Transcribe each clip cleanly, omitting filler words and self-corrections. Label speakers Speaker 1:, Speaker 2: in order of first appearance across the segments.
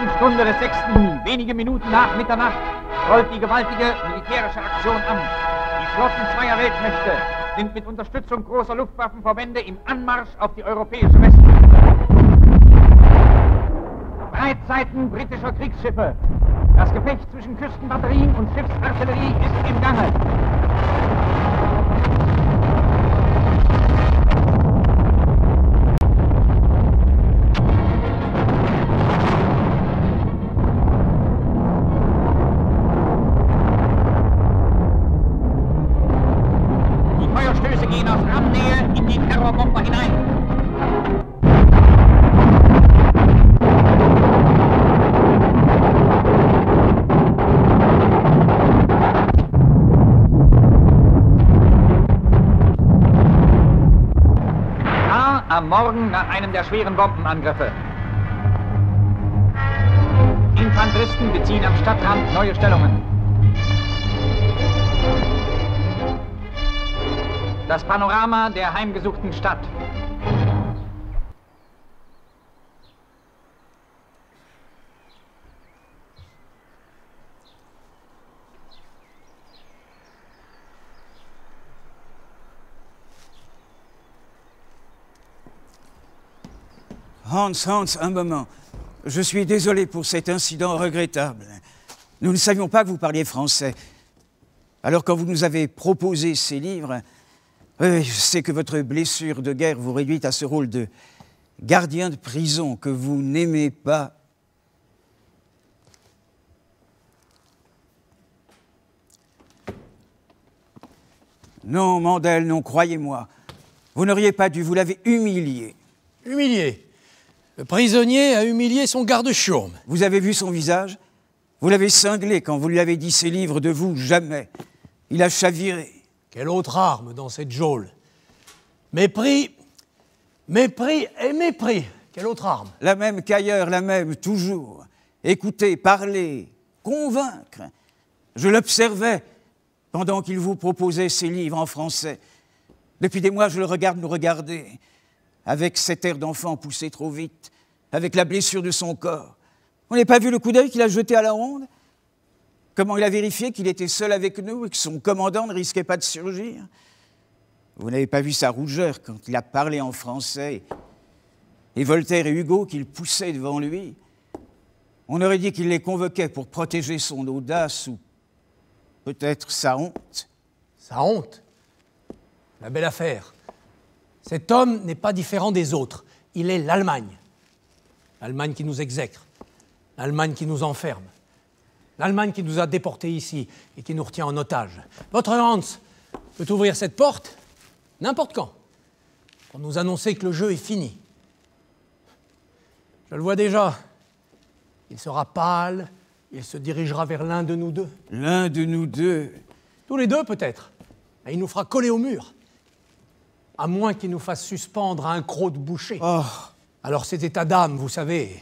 Speaker 1: ersten Stunde des 6., wenige Minuten nach Mitternacht, rollt die gewaltige militärische Aktion an. Die Flotten zweier Weltmächte sind mit Unterstützung großer Luftwaffenverbände im Anmarsch auf die europäische Westküste. Breitseiten britischer Kriegsschiffe. Das Gefecht zwischen Küstenbatterien und Schiffsartillerie ist im Gange. Die Feuerstöße gehen aus Rammnähe in die Terrorbomber hinein. Am Morgen nach einem der schweren Bombenangriffe. Infanteristen beziehen am Stadtrand neue Stellungen. Das Panorama der heimgesuchten Stadt.
Speaker 2: Hans, un moment. Je suis désolé pour cet incident regrettable. Nous ne savions pas que vous parliez français. Alors quand vous nous avez proposé ces livres, je sais que votre blessure de guerre vous réduit à ce rôle de gardien de prison que vous n'aimez pas. Non, Mandel, non, croyez-moi. Vous n'auriez pas dû, vous l'avez humilié.
Speaker 3: Humilié? Le prisonnier a humilié son garde-chiourme.
Speaker 2: Vous avez vu son visage? Vous l'avez cinglé quand vous lui avez dit ces livres de vous, jamais. Il a chaviré.
Speaker 3: Quelle autre arme dans cette geôle? Mépris, mépris et mépris. Quelle autre arme?
Speaker 2: La même qu'ailleurs, la même, toujours. Écouter, parler, convaincre. Je l'observais pendant qu'il vous proposait ces livres en français. Depuis des mois, je le regarde nous regarder, avec cet air d'enfant poussé trop vite, avec la blessure de son corps. On n'a pas vu le coup d'œil qu'il a jeté à la ronde? Comment il a vérifié qu'il était seul avec nous et que son commandant ne risquait pas de surgir? Vous n'avez pas vu sa rougeur quand il a parlé en français, et Voltaire et Hugo qu'il poussait devant lui? On aurait dit qu'il les convoquait pour protéger son audace ou peut-être sa honte.
Speaker 3: Sa honte? La belle affaire. Cet homme n'est pas différent des autres. Il est l'Allemagne. L'Allemagne qui nous exècre. L'Allemagne qui nous enferme. L'Allemagne qui nous a déportés ici et qui nous retient en otage. Votre Hans peut ouvrir cette porte n'importe quand, pour nous annoncer que le jeu est fini. Je le vois déjà. Il sera pâle, il se dirigera vers l'un de nous deux.
Speaker 2: L'un de nous deux?
Speaker 3: Tous les deux peut-être. Et il nous fera coller au mur. À moins qu'il nous fasse suspendre à un croc de boucher.
Speaker 2: Oh.
Speaker 3: Alors cet état d'âme, vous savez,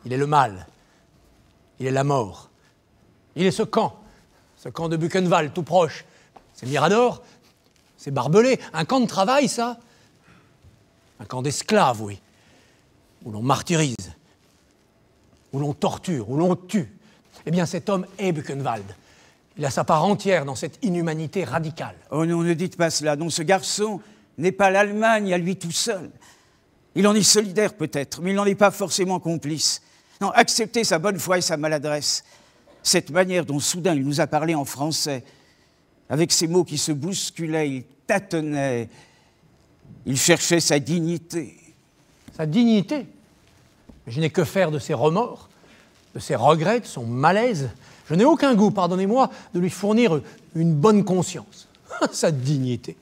Speaker 3: il est le mal. Il est la mort. Il est ce camp de Buchenwald, tout proche. C'est Mirador, c'est barbelé. Un camp de travail, ça. Un camp d'esclaves, oui. Où l'on martyrise, où l'on torture, où l'on tue. Eh bien, cet homme est Buchenwald. Il a sa part entière dans cette inhumanité radicale.
Speaker 2: Oh non, ne dites pas cela. Non, ce garçon n'est pas l'Allemagne à lui tout seul. Il en est solidaire peut-être, mais il n'en est pas forcément complice. Non, acceptez sa bonne foi et sa maladresse. Cette manière dont soudain il nous a parlé en français, avec ces mots qui se bousculaient, il tâtonnait, il cherchait sa dignité.
Speaker 3: Sa dignité? Je n'ai que faire de ses remords, de ses regrets, de son malaise. Je n'ai aucun goût, pardonnez-moi, de lui fournir une bonne conscience. Sa dignité.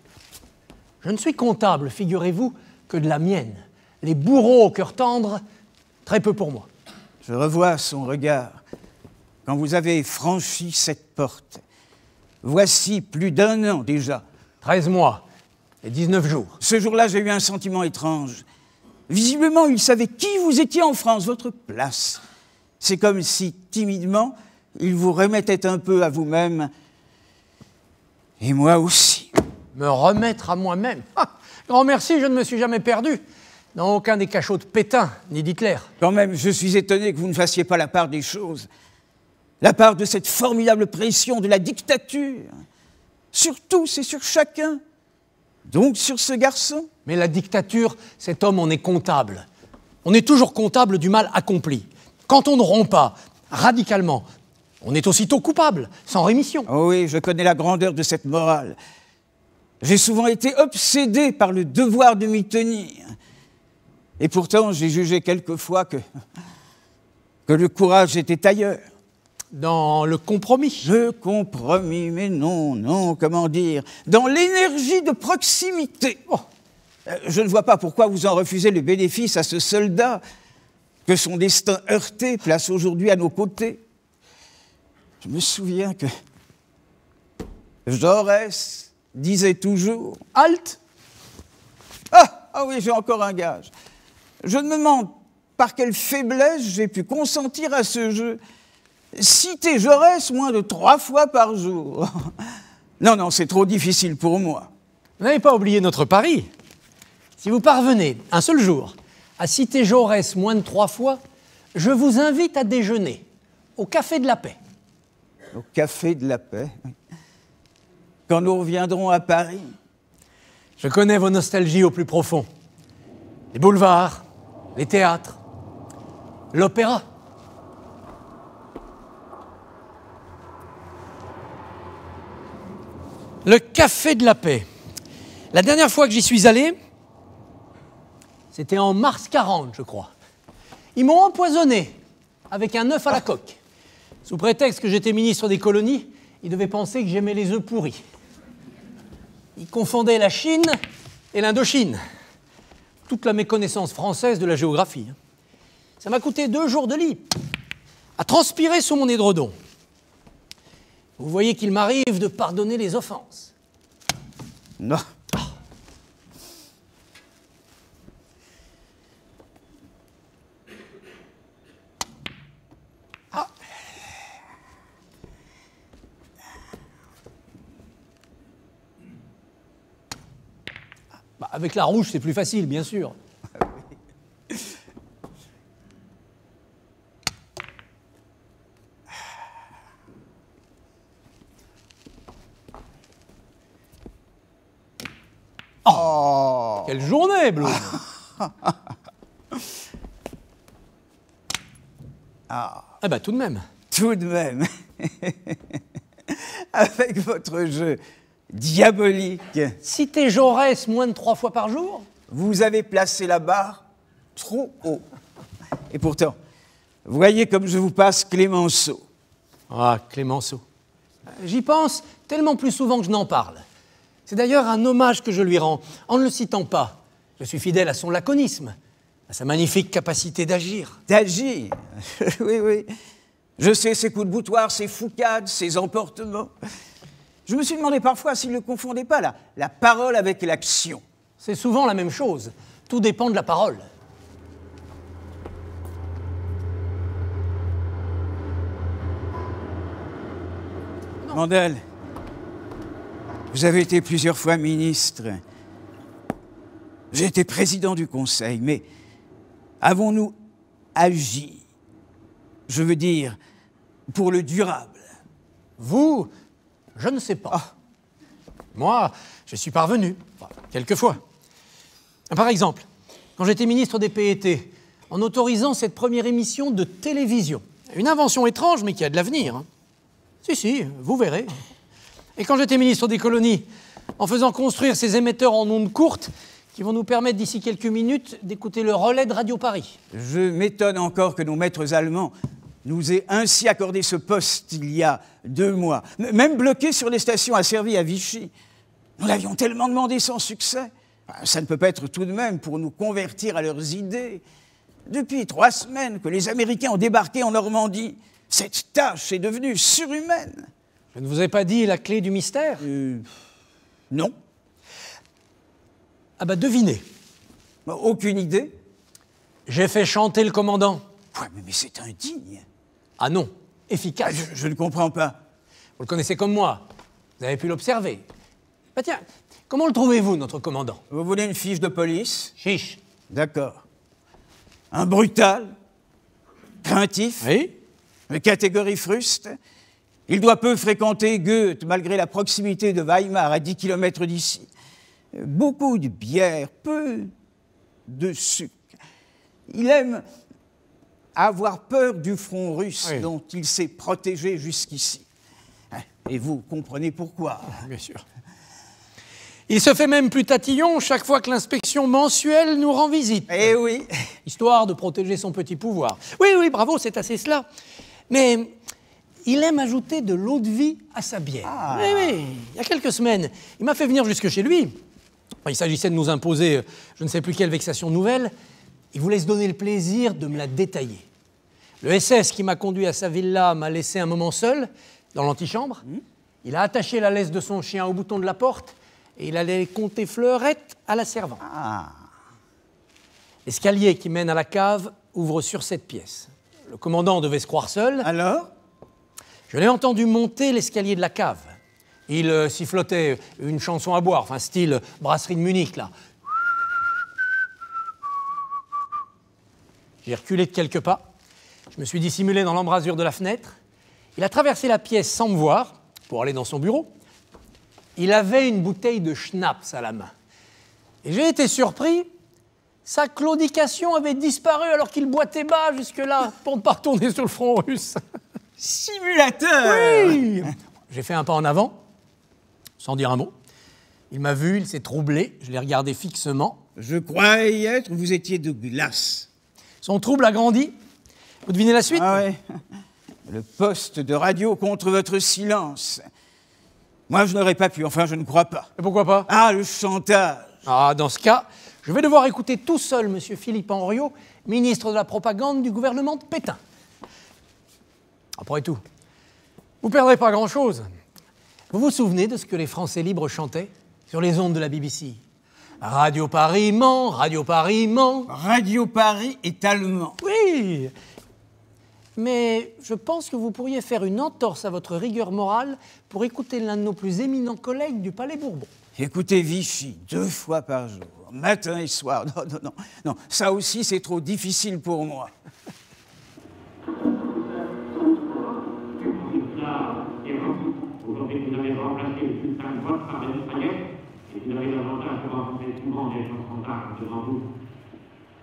Speaker 3: Je ne suis comptable, figurez-vous, que de la mienne. Les bourreaux au cœur tendre, très peu pour moi.
Speaker 2: Je revois son regard quand vous avez franchi cette porte. Voici plus d'1 an déjà.
Speaker 3: 13 mois et 19 jours.
Speaker 2: Ce jour-là, j'ai eu un sentiment étrange. Visiblement, il savait qui vous étiez en France, votre place. C'est comme si, timidement, il vous remettait un peu à vous-même. Et moi aussi.
Speaker 3: Me remettre à moi-même? Grand merci, je ne me suis jamais perdu. Dans aucun des cachots de Pétain, ni d'Hitler.
Speaker 2: Quand même, je suis étonné que vous ne fassiez pas la part des choses. La part de cette formidable pression de la dictature. Sur tous et sur chacun. Donc sur ce garçon.
Speaker 3: Mais la dictature, cet homme en est comptable. On est toujours comptable du mal accompli. Quand on ne rompt pas, radicalement, on est aussitôt coupable, sans rémission.
Speaker 2: Oh oui, je connais la grandeur de cette morale. J'ai souvent été obsédé par le devoir de m'y tenir. Et pourtant, j'ai jugé quelquefois que le courage était ailleurs.
Speaker 3: Dans le compromis.
Speaker 2: Le compromis, mais non, comment dire, dans l'énergie de proximité. Oh, je ne vois pas pourquoi vous en refusez le bénéfice à ce soldat que son destin heurté place aujourd'hui à nos côtés. Je me souviens que Jaurès disait toujours « Halte !» Ah oui, j'ai encore un gage. Je ne me demande par quelle faiblesse j'ai pu consentir à ce jeu. Citer Jaurès moins de 3 fois par jour. Non, c'est trop difficile pour moi.
Speaker 3: Vous n'avez pas oublié notre pari. Si vous parvenez, un seul jour, à citer Jaurès moins de 3 fois, je vous invite à déjeuner au Café de la Paix.
Speaker 2: Au Café de la Paix. Quand nous reviendrons à Paris.
Speaker 3: Je connais vos nostalgies au plus profond. Les boulevards, les théâtres, l'opéra. Le Café de la Paix. La dernière fois que j'y suis allé, c'était en mars 40, je crois. Ils m'ont empoisonné avec un œuf à la coque. Sous prétexte que j'étais ministre des colonies, ils devaient penser que j'aimais les œufs pourris. Ils confondaient la Chine et l'Indochine. Toute la méconnaissance française de la géographie. Ça m'a coûté 2 jours de lit, à transpirer sous mon édredon. Vous voyez qu'il m'arrive de pardonner les offenses.
Speaker 2: Non.
Speaker 3: Ah. Bah, avec la rouge, c'est plus facile, bien sûr. Oh, quelle journée, Blum. Ah bah tout de même.
Speaker 2: Tout de même. Avec votre jeu diabolique.
Speaker 3: Citer Jaurès moins de 3 fois par jour?
Speaker 2: Vous avez placé la barre trop haut. Et pourtant, voyez comme je vous passe Clémenceau.
Speaker 3: Ah, Clémenceau. J'y pense tellement plus souvent que je n'en parle. C'est d'ailleurs un hommage que je lui rends, en ne le citant pas. Je suis fidèle à son laconisme, à sa magnifique capacité d'agir.
Speaker 2: D'agir? Oui. Je sais ses coups de boutoir, ses foucades, ses emportements. Je me suis demandé parfois s'il ne confondait pas la parole avec l'action.
Speaker 3: C'est souvent la même chose. Tout dépend de la parole.
Speaker 2: Mandel, vous avez été plusieurs fois ministre. J'ai été président du Conseil, mais avons-nous agi? Je veux dire, pour le durable.
Speaker 3: Vous, je ne sais pas.
Speaker 2: Ah.
Speaker 3: Moi, je suis parvenu, quelquefois. Par exemple, quand j'étais ministre des PET, en autorisant cette première émission de télévision. Une invention étrange, mais qui a de l'avenir. Hein. Si, vous verrez. Et quand j'étais ministre des colonies, en faisant construire ces émetteurs en ondes courtes, qui vont nous permettre d'ici quelques minutes d'écouter le relais de Radio Paris.
Speaker 2: Je m'étonne encore que nos maîtres allemands nous aient ainsi accordé ce poste il y a 2 mois, même bloqué sur les stations asservies à Vichy. Nous l'avions tellement demandé sans succès. Ça ne peut pas être tout de même pour nous convertir à leurs idées. Depuis 3 semaines que les Américains ont débarqué en Normandie, cette tâche est devenue surhumaine.
Speaker 3: Je ne vous ai pas dit la clé du mystère?
Speaker 2: Non.
Speaker 3: Ah bah devinez.
Speaker 2: Aucune idée.
Speaker 3: J'ai fait chanter le commandant.
Speaker 2: Ouais, mais c'est indigne.
Speaker 3: Ah non, efficace.
Speaker 2: Je ne comprends pas.
Speaker 3: Vous le connaissez comme moi. Vous avez pu l'observer. Bah tiens, comment le trouvez-vous, notre commandant?
Speaker 2: Vous voulez une fiche de police?
Speaker 3: Chiche.
Speaker 2: D'accord. Un brutal, craintif,
Speaker 3: Oui.
Speaker 2: de catégorie fruste. Il doit peu fréquenter Goethe, malgré la proximité de Weimar, à 10 km d'ici. Beaucoup de bière, peu de sucre. Il aime avoir peur du front russe
Speaker 3: Oui.
Speaker 2: dont il s'est protégé jusqu'ici. Et vous comprenez pourquoi.
Speaker 3: Bien sûr. Il se fait même plus tatillon chaque fois que l'inspection mensuelle nous rend visite.
Speaker 2: Eh oui.
Speaker 3: Histoire de protéger son petit pouvoir. Oui, oui, bravo, c'est assez cela. Mais il aime ajouter de l'eau de vie à sa bière.
Speaker 2: Ah.
Speaker 3: Oui, oui. Il y a quelques semaines, il m'a fait venir jusque chez lui. Il s'agissait de nous imposer je ne sais plus quelle vexation nouvelle. Il voulait se donner le plaisir de me la détailler. Le SS qui m'a conduit à sa villa m'a laissé un moment seul, dans l'antichambre. Il a attaché la laisse de son chien au bouton de la porte et il allait compter fleurettes à la servante.
Speaker 2: Ah.
Speaker 3: L'escalier qui mène à la cave ouvre sur cette pièce. Le commandant devait se croire seul.
Speaker 2: Alors?
Speaker 3: Je l'ai entendu monter l'escalier de la cave. Il sifflotait une chanson à boire, enfin style brasserie de Munich, là. J'ai reculé de quelques pas. Je me suis dissimulé dans l'embrasure de la fenêtre. Il a traversé la pièce sans me voir, pour aller dans son bureau. Il avait une bouteille de schnapps à la main. Et j'ai été surpris. Sa claudication avait disparu alors qu'il boitait bas jusque-là pour ne pas retourner sur le front russe.
Speaker 2: Simulateur!
Speaker 3: Oui. J'ai fait un pas en avant, sans dire un mot. Il m'a vu, il s'est troublé. Je l'ai regardé fixement.
Speaker 2: Je croyais y être, vous étiez de glace.
Speaker 3: Son trouble a grandi. Vous devinez la suite?
Speaker 2: Ah ouais. Le poste de radio contre votre silence. Moi, je n'aurais pas pu, enfin, je ne crois pas.
Speaker 3: Et pourquoi pas?
Speaker 2: Ah, le chantage.
Speaker 3: Ah, dans ce cas, je vais devoir écouter tout seul M. Philippe Henriot, ministre de la propagande du gouvernement de Pétain. Après tout, vous ne perdrez pas grand-chose. Vous vous souvenez de ce que les Français libres chantaient sur les ondes de la BBC? Radio Paris ment, Radio Paris ment.
Speaker 2: Radio Paris est allemand.
Speaker 3: Oui, mais je pense que vous pourriez faire une entorse à votre rigueur morale pour écouter l'un de nos plus éminents collègues du Palais Bourbon.
Speaker 2: Écoutez Vichy 2 fois par jour, matin et soir. Non, non, non, non. Ça aussi, c'est trop difficile pour moi.
Speaker 4: Aujourd'hui, vous avez remplacé le sultan de votre par les Espagnols, et vous avez l'avantage de rencontrer souvent des gens standards devant vous.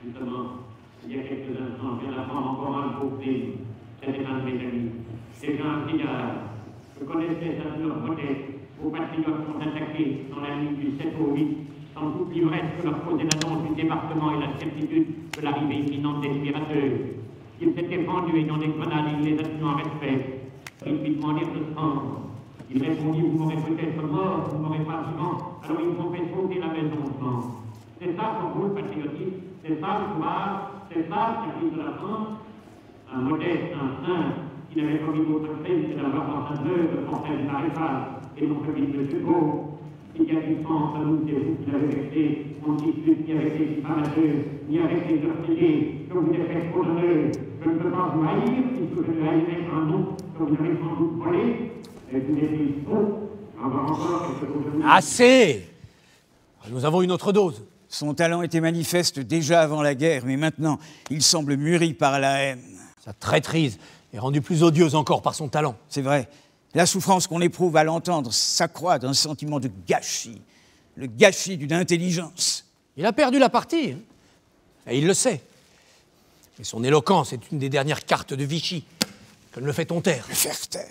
Speaker 4: Justement, il y a quelques instants, je viens d'apprendre encore un beau film. C'était un de mes amis. C'est un cigare. Je connaissais un de leurs modèles. Vos patriotes sont attaqués dans la nuit du 7 au 8, sans doute l'ivresse que leur causait l'annonce du débarquement et la certitude de l'arrivée imminente des libérateurs. Ils s'étaient pendus ayant des grenades, il les a tenus en respect. Ils lui demandirent de se rendre. Il répondit, vous m'aurez peut-être mort, vous m'aurez pas vivant, alors ils m'ont fait sauter la maison blanche. C'est ça pour vous le patriotisme, c'est ça le courage, c'est ça le service de la France. Un modeste, un saint, qui n'avait commis d'autre crime que d'avoir dans sa œuvre de Fontaine maréchal et non celui de M. Beau. Il y a du sens à nous, c'est vous qui l'avez vexé. On ne discute ni avec les diffamateurs, ni avec les meurtriers, que vous êtes fait trop d'honneur. Je ne peux pas vous haïr, puisque je ne haïrai qu'un nom que vous avez sans doute volé. Et vous n'êtes trop. Avoir encore quelque chose de...
Speaker 3: Assez! Nous avons une autre dose.
Speaker 2: Son talent était manifeste déjà avant la guerre, mais maintenant, il semble mûri par la haine.
Speaker 3: Sa traîtrise est rendue plus odieuse encore par son talent.
Speaker 2: C'est vrai. La souffrance qu'on éprouve à l'entendre s'accroît d'un sentiment de gâchis. Le gâchis d'une intelligence.
Speaker 3: Il a perdu la partie, hein. Et il le sait. Mais son éloquence est une des dernières cartes de Vichy. Que ne le fait-on taire?
Speaker 2: Le faire taire.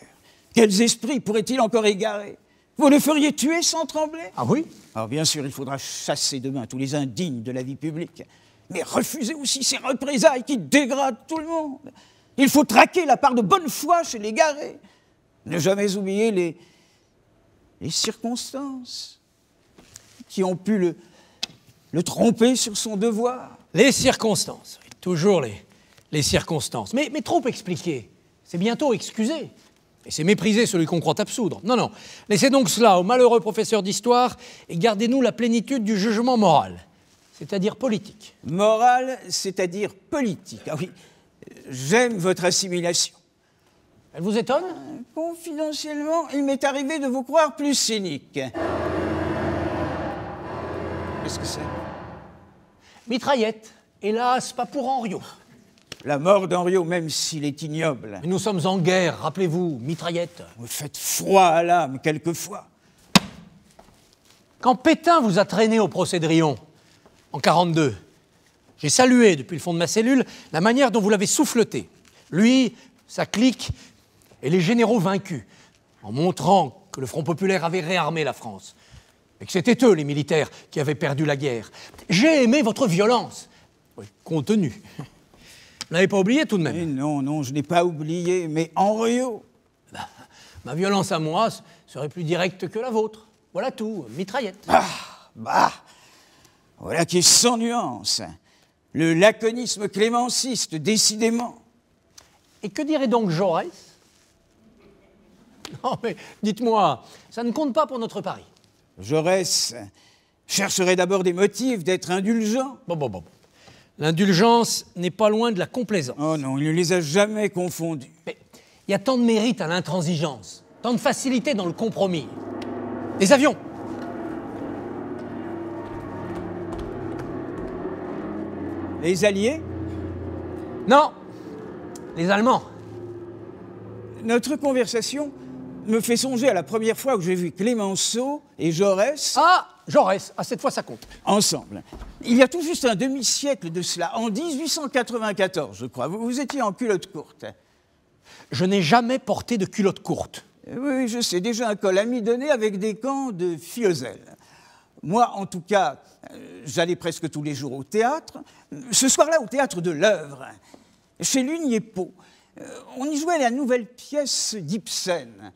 Speaker 2: Quels esprits pourrait-il encore égarer? Vous le feriez tuer sans trembler?
Speaker 3: Ah oui?
Speaker 2: Alors bien sûr, il faudra chasser demain tous les indignes de la vie publique. Mais refuser aussi ces représailles qui dégradent tout le monde. Il faut traquer la part de bonne foi chez les garés. Ne jamais oublier les circonstances qui ont pu le tromper sur son devoir.
Speaker 3: Les circonstances. Oui, toujours les circonstances. Mais trop expliquer. C'est bientôt excuser. Et c'est mépriser celui qu'on croit absoudre. Non, non. Laissez donc cela au malheureux professeur d'histoire et gardez-nous la plénitude du jugement moral, c'est-à-dire politique.
Speaker 2: Moral, c'est-à-dire politique. Ah oui, j'aime votre assimilation.
Speaker 3: Elle vous étonne?
Speaker 2: Confidentiellement, il m'est arrivé de vous croire plus cynique. Qu'est-ce que c'est?
Speaker 3: Mitraillette. Hélas, pas pour Henriot.
Speaker 2: La mort d'Henriot, même s'il est ignoble.
Speaker 3: Mais nous sommes en guerre, rappelez-vous, mitraillette.
Speaker 2: Vous faites froid à l'âme, quelquefois.
Speaker 3: Quand Pétain vous a traîné au procès de Riom, en 1942, j'ai salué, depuis le fond de ma cellule, la manière dont vous l'avez souffleté. Lui, sa clique et les généraux vaincus, en montrant que le Front populaire avait réarmé la France, et que c'était eux, les militaires, qui avaient perdu la guerre. J'ai aimé votre violence, contenue. Vous n'avez pas oublié tout de même?
Speaker 2: Mais non, je n'ai pas oublié, mais Henriot.
Speaker 3: Ma violence à moi serait plus directe que la vôtre. Voilà tout, mitraillette.
Speaker 2: Voilà qui est sans nuance. Le laconisme clémenciste, décidément.
Speaker 3: Et que dirait donc Jaurès? Non, mais dites-moi, ça ne compte pas pour notre pari.
Speaker 2: Jaurès chercherait d'abord des motifs d'être indulgent.
Speaker 3: Bon. L'indulgence n'est pas loin de la complaisance.
Speaker 2: Oh non, il ne les a jamais confondus.
Speaker 3: Mais il y a tant de mérite à l'intransigeance, tant de facilité dans le compromis. Des avions!
Speaker 2: Les Alliés?
Speaker 3: Non! Les Allemands.
Speaker 2: Notre conversation me fait songer à la première fois où j'ai vu Clémenceau et Jaurès...
Speaker 3: Ah, Jaurès, cette fois ça compte.
Speaker 2: Ensemble. Il y a tout juste un demi-siècle de cela, en 1894, je crois. Vous étiez en culotte courte.
Speaker 3: Je n'ai jamais porté de culotte courte.
Speaker 2: Oui, je sais, déjà un col amidonné avec des gants de fiozelle. Moi, en tout cas, j'allais presque tous les jours au théâtre. Ce soir-là, au théâtre de l'Œuvre, chez Lugnepo. On y jouait la nouvelle pièce d'Ibsen,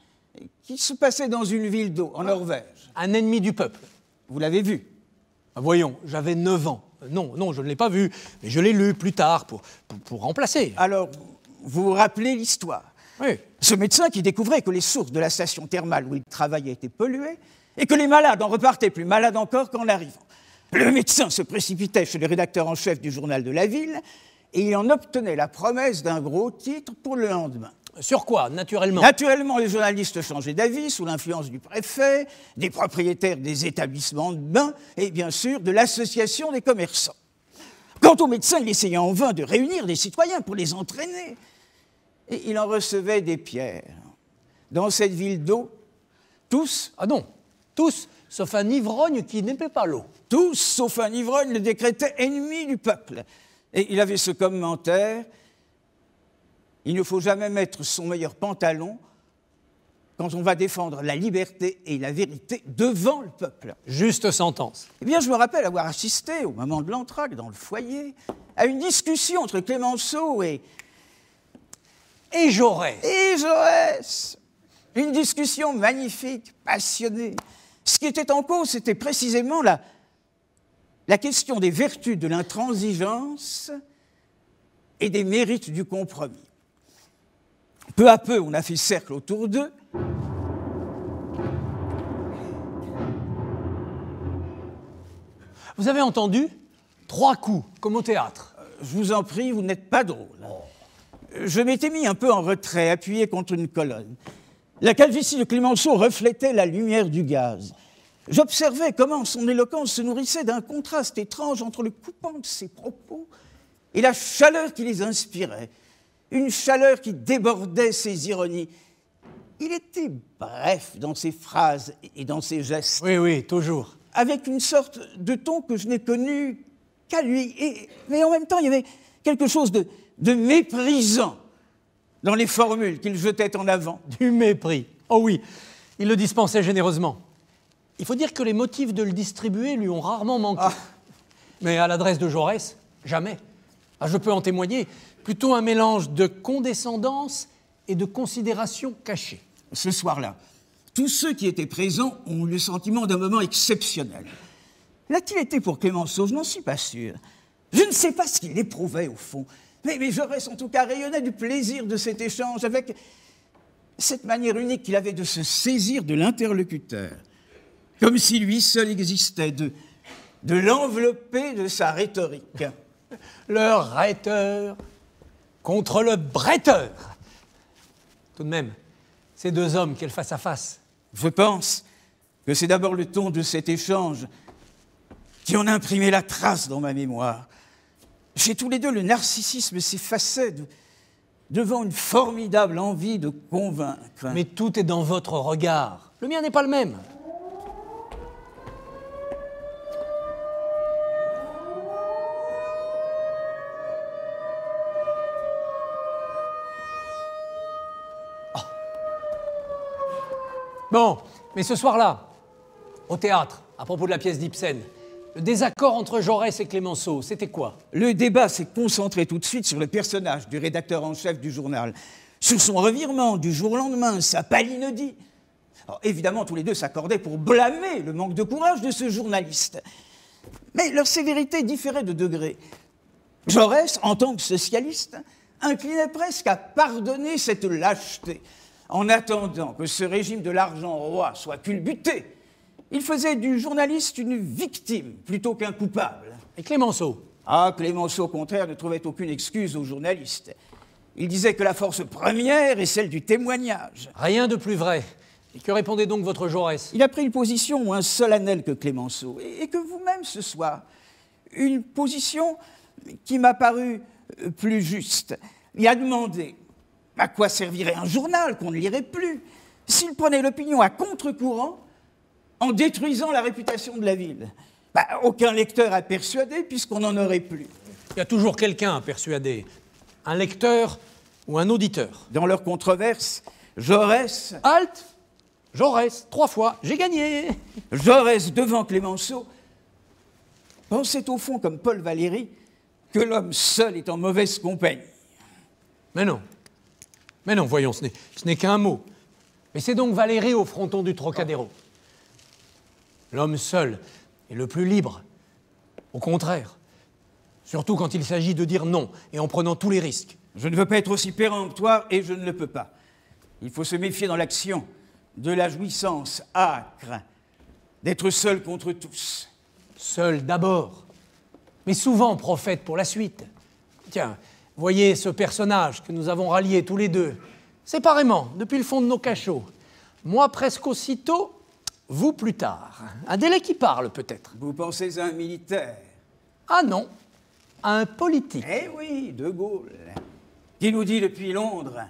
Speaker 2: qui se passait dans une ville d'eau, en Norvège.
Speaker 3: Un ennemi du peuple.
Speaker 2: Vous l'avez vu?
Speaker 3: Voyons, j'avais 9 ans. Non, je ne l'ai pas vu, mais je l'ai lu plus tard pour remplacer.
Speaker 2: Alors, vous vous rappelez l'histoire?
Speaker 3: Oui.
Speaker 2: Ce médecin qui découvrait que les sources de la station thermale où il travaillait étaient polluées et que les malades en repartaient plus malades encore qu'en arrivant. Le médecin se précipitait chez le rédacteur en chef du journal de la ville et il en obtenait la promesse d'un gros titre pour le lendemain.
Speaker 3: Sur quoi, naturellement?
Speaker 2: Naturellement, les journalistes changeaient d'avis sous l'influence du préfet, des propriétaires des établissements de bains et bien sûr de l'association des commerçants. Quant au médecin, il essayait en vain de réunir des citoyens pour les entraîner. Et il en recevait des pierres. Dans cette ville d'eau, tous...
Speaker 3: Ah non, tous, sauf un ivrogne qui n'aimait pas l'eau.
Speaker 2: Tous, sauf un ivrogne, le décrétaient ennemi du peuple. Et il avait ce commentaire: il ne faut jamais mettre son meilleur pantalon quand on va défendre la liberté et la vérité devant le peuple.
Speaker 3: Juste sentence.
Speaker 2: Eh bien, je me rappelle avoir assisté, au moment de l'entracte, dans le foyer, à une discussion entre Clémenceau et
Speaker 3: Jaurès.
Speaker 2: Et Jaurès. Une discussion magnifique, passionnée. Ce qui était en cause, c'était précisément la question des vertus de l'intransigeance et des mérites du compromis. Peu à peu, on a fait cercle autour d'eux.
Speaker 3: Vous avez entendu? 3 coups, comme au théâtre.
Speaker 2: Je vous en prie, vous n'êtes pas drôle. Je m'étais mis un peu en retrait, appuyé contre une colonne. La calvitie de Clémenceau reflétait la lumière du gaz. J'observais comment son éloquence se nourrissait d'un contraste étrange entre le coupant de ses propos et la chaleur qui les inspirait. Une chaleur qui débordait ses ironies. Il était bref dans ses phrases et dans ses gestes.
Speaker 3: Oui, toujours.
Speaker 2: Avec une sorte de ton que je n'ai connu qu'à lui. Mais en même temps, il y avait quelque chose de méprisant dans les formules qu'il jetait en avant.
Speaker 3: Du mépris. Oh oui, il le dispensait généreusement. Il faut dire que les motifs de le distribuer lui ont rarement manqué. Mais à l'adresse de Jaurès, jamais. Je peux en témoigner. Plutôt un mélange de condescendance et de considération cachée.
Speaker 2: Ce soir-là, tous ceux qui étaient présents ont eu le sentiment d'un moment exceptionnel. L'a-t-il été pour Clémenceau? Je n'en suis pas sûr. Je ne sais pas ce qu'il éprouvait au fond. Mais Jaurès, en tout cas, rayonnait du plaisir de cet échange avec cette manière unique qu'il avait de se saisir de l'interlocuteur, comme si lui seul existait, de l'envelopper de sa rhétorique.
Speaker 3: Le rhéteur contre le bretteur. Tout de même, ces deux hommes, quel face à face.
Speaker 2: Je pense que c'est d'abord le ton de cet échange qui en a imprimé la trace dans ma mémoire. Chez tous les deux, le narcissisme s'effaçait devant une formidable envie de convaincre.
Speaker 3: Mais tout est dans votre regard. Le mien n'est pas le même. Oh. Bon, mais ce soir-là, au théâtre, à propos de la pièce d'Ibsen, le désaccord entre Jaurès et Clémenceau, c'était quoi?
Speaker 2: Le débat s'est concentré tout de suite sur le personnage du rédacteur en chef du journal, sur son revirement du jour au lendemain, sa palinodie. Alors, évidemment, tous les deux s'accordaient pour blâmer le manque de courage de ce journaliste. Mais leur sévérité différait de degré. Jaurès, en tant que socialiste, inclinait presque à pardonner cette lâcheté. En attendant que ce régime de l'argent roi soit culbuté, il faisait du journaliste une victime plutôt qu'un coupable.
Speaker 3: Et Clémenceau?
Speaker 2: Ah, Clémenceau, au contraire, ne trouvait aucune excuse aux journalistes. Il disait que la force première est celle du témoignage.
Speaker 3: Rien de plus vrai. Et que répondait donc votre Jaurès?
Speaker 2: Il a pris une position moins solennelle que Clémenceau, et que vous-même ce soir. Une position qui m'a paru plus juste. Il a demandé à quoi servirait un journal qu'on ne lirait plus s'il prenait l'opinion à contre-courant en détruisant la réputation de la ville. Aucun lecteur à persuader puisqu'on n'en aurait plus.
Speaker 3: Il y a toujours quelqu'un à persuader. Un lecteur ou un auditeur.
Speaker 2: Dans leur controverse, Jaurès...
Speaker 3: Halte! Jaurès, 3 fois, j'ai gagné!
Speaker 2: Jaurès, devant Clémenceau, pensait au fond, comme Paul Valéry, que l'homme seul est en mauvaise compagnie.
Speaker 3: Mais non, voyons, ce n'est qu'un mot. Mais c'est donc Valéry au fronton du Trocadéro. L'homme seul est le plus libre. Au contraire. Surtout quand il s'agit de dire non, et en prenant tous les risques.
Speaker 2: Je ne veux pas être aussi péremptoire, et je ne le peux pas. Il faut se méfier dans l'action de la jouissance âcre, d'être seul contre tous.
Speaker 3: Seul d'abord, mais souvent prophète pour la suite. Tiens, voyez ce personnage que nous avons rallié tous les deux, séparément, depuis le fond de nos cachots. Moi presque aussitôt, vous plus tard. Un délai qui parle, peut-être.
Speaker 2: Vous pensez à un militaire?
Speaker 3: Ah non, à un politique.
Speaker 2: Eh oui, De Gaulle, qui nous dit depuis Londres,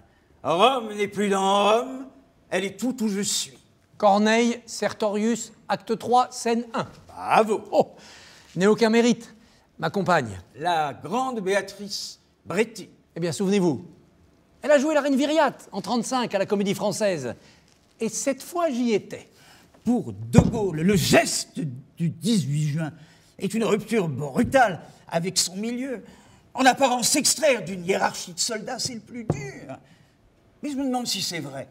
Speaker 2: Rome n'est plus dans Rome, elle est tout où je suis.
Speaker 3: Corneille, Sertorius, acte 3, scène 1.
Speaker 2: Bravo.
Speaker 3: Oh, n'ai aucun mérite, ma compagne.
Speaker 2: La grande Béatrice Bréty.
Speaker 3: Eh bien, souvenez-vous, elle a joué la reine Viriate en 1935 à la Comédie Française. Et cette fois, j'y étais.
Speaker 2: Pour De Gaulle, le geste du 18 juin est une rupture brutale avec son milieu. En apparence, s'extraire d'une hiérarchie de soldats, c'est le plus dur. Mais je me demande si c'est vrai.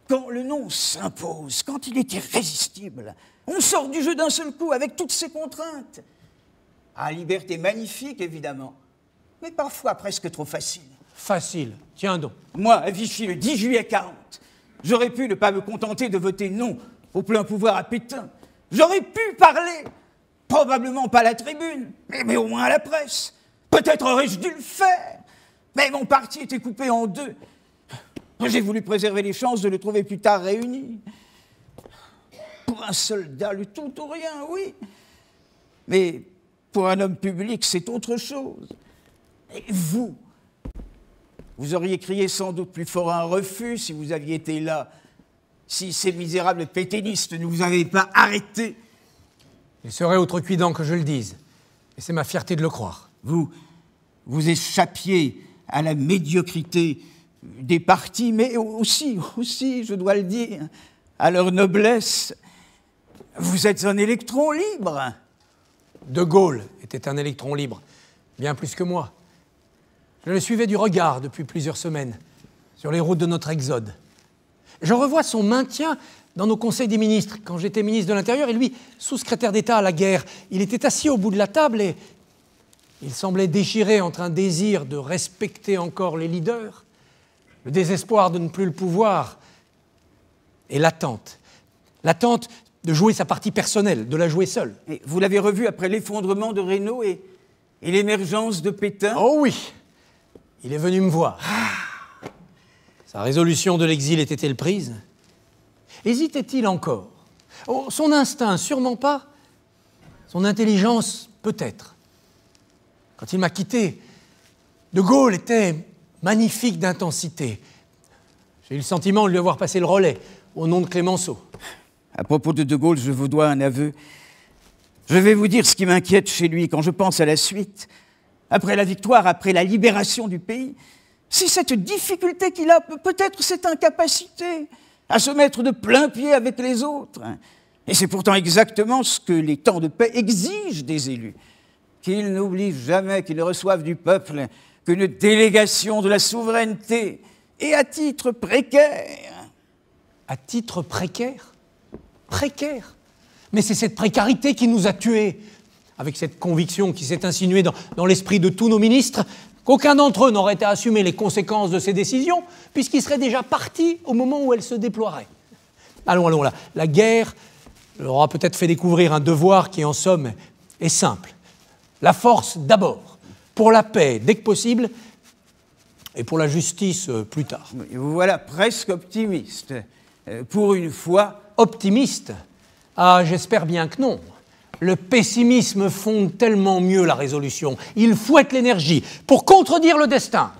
Speaker 2: Quand le non s'impose, quand il est irrésistible, on sort du jeu d'un seul coup avec toutes ses contraintes. Ah, liberté magnifique, évidemment, mais parfois presque trop facile.
Speaker 3: Facile, tiens donc.
Speaker 2: Moi, à Vichy, le 10 juillet 40, j'aurais pu ne pas me contenter de voter non au plein pouvoir à Pétain. J'aurais pu parler, probablement pas à la tribune, mais au moins à la presse. Peut-être aurais-je dû le faire, mais mon parti était coupé en deux. J'ai voulu préserver les chances de le trouver plus tard réuni. Pour un soldat, le tout ou rien, oui. Mais pour un homme public, c'est autre chose. Et vous auriez crié sans doute plus fort un refus si vous aviez été là, si ces misérables pétainistes ne vous avaient pas arrêté.
Speaker 3: Il serait outrecuidant que je le dise, et c'est ma fierté de le croire.
Speaker 2: Vous échappiez à la médiocrité des partis, mais aussi, je dois le dire, à leur noblesse. Vous êtes un électron libre.
Speaker 3: De Gaulle était un électron libre, bien plus que moi. Je le suivais du regard depuis plusieurs semaines, sur les routes de notre exode. Je revois son maintien dans nos conseils des ministres, quand j'étais ministre de l'Intérieur, et lui, sous-secrétaire d'État à la guerre. Il était assis au bout de la table et il semblait déchiré entre un désir de respecter encore les leaders, le désespoir de ne plus le pouvoir, et l'attente de jouer sa partie personnelle, de la jouer seule.
Speaker 2: Et vous l'avez revu après l'effondrement de Reynaud et l'émergence de Pétain?
Speaker 3: Oh oui, il est venu me voir. Sa résolution de l'exil était-elle prise? Hésitait-il encore? Oh, son instinct, sûrement pas. Son intelligence, peut-être. Quand il m'a quitté, De Gaulle était magnifique d'intensité. J'ai eu le sentiment de lui avoir passé le relais, au nom de Clémenceau.
Speaker 2: À propos de Gaulle, je vous dois un aveu. Je vais vous dire ce qui m'inquiète chez lui quand je pense à la suite. Après la victoire, après la libération du pays, si cette difficulté qu'il a, peut-être cette incapacité à se mettre de plein pied avec les autres. Et c'est pourtant exactement ce que les temps de paix exigent des élus. Qu'ils n'oublient jamais qu'ils ne reçoivent du peuple qu'une délégation de la souveraineté, et à titre précaire.
Speaker 3: À titre précaire? Précaire? Mais c'est cette précarité qui nous a tués, avec cette conviction qui s'est insinuée dans l'esprit de tous nos ministres, qu'aucun d'entre eux n'aurait à assumer les conséquences de ces décisions, puisqu'ils seraient déjà partis au moment où elles se déploieraient. Allons, la guerre leur aura peut-être fait découvrir un devoir qui, en somme, est simple. La force d'abord, pour la paix dès que possible, et pour la justice plus tard.
Speaker 2: Vous voilà presque optimiste. Pour une fois...
Speaker 3: Optimiste? Ah, j'espère bien que non. Le pessimisme fonde tellement mieux la résolution. Il fouette l'énergie pour contredire le destin.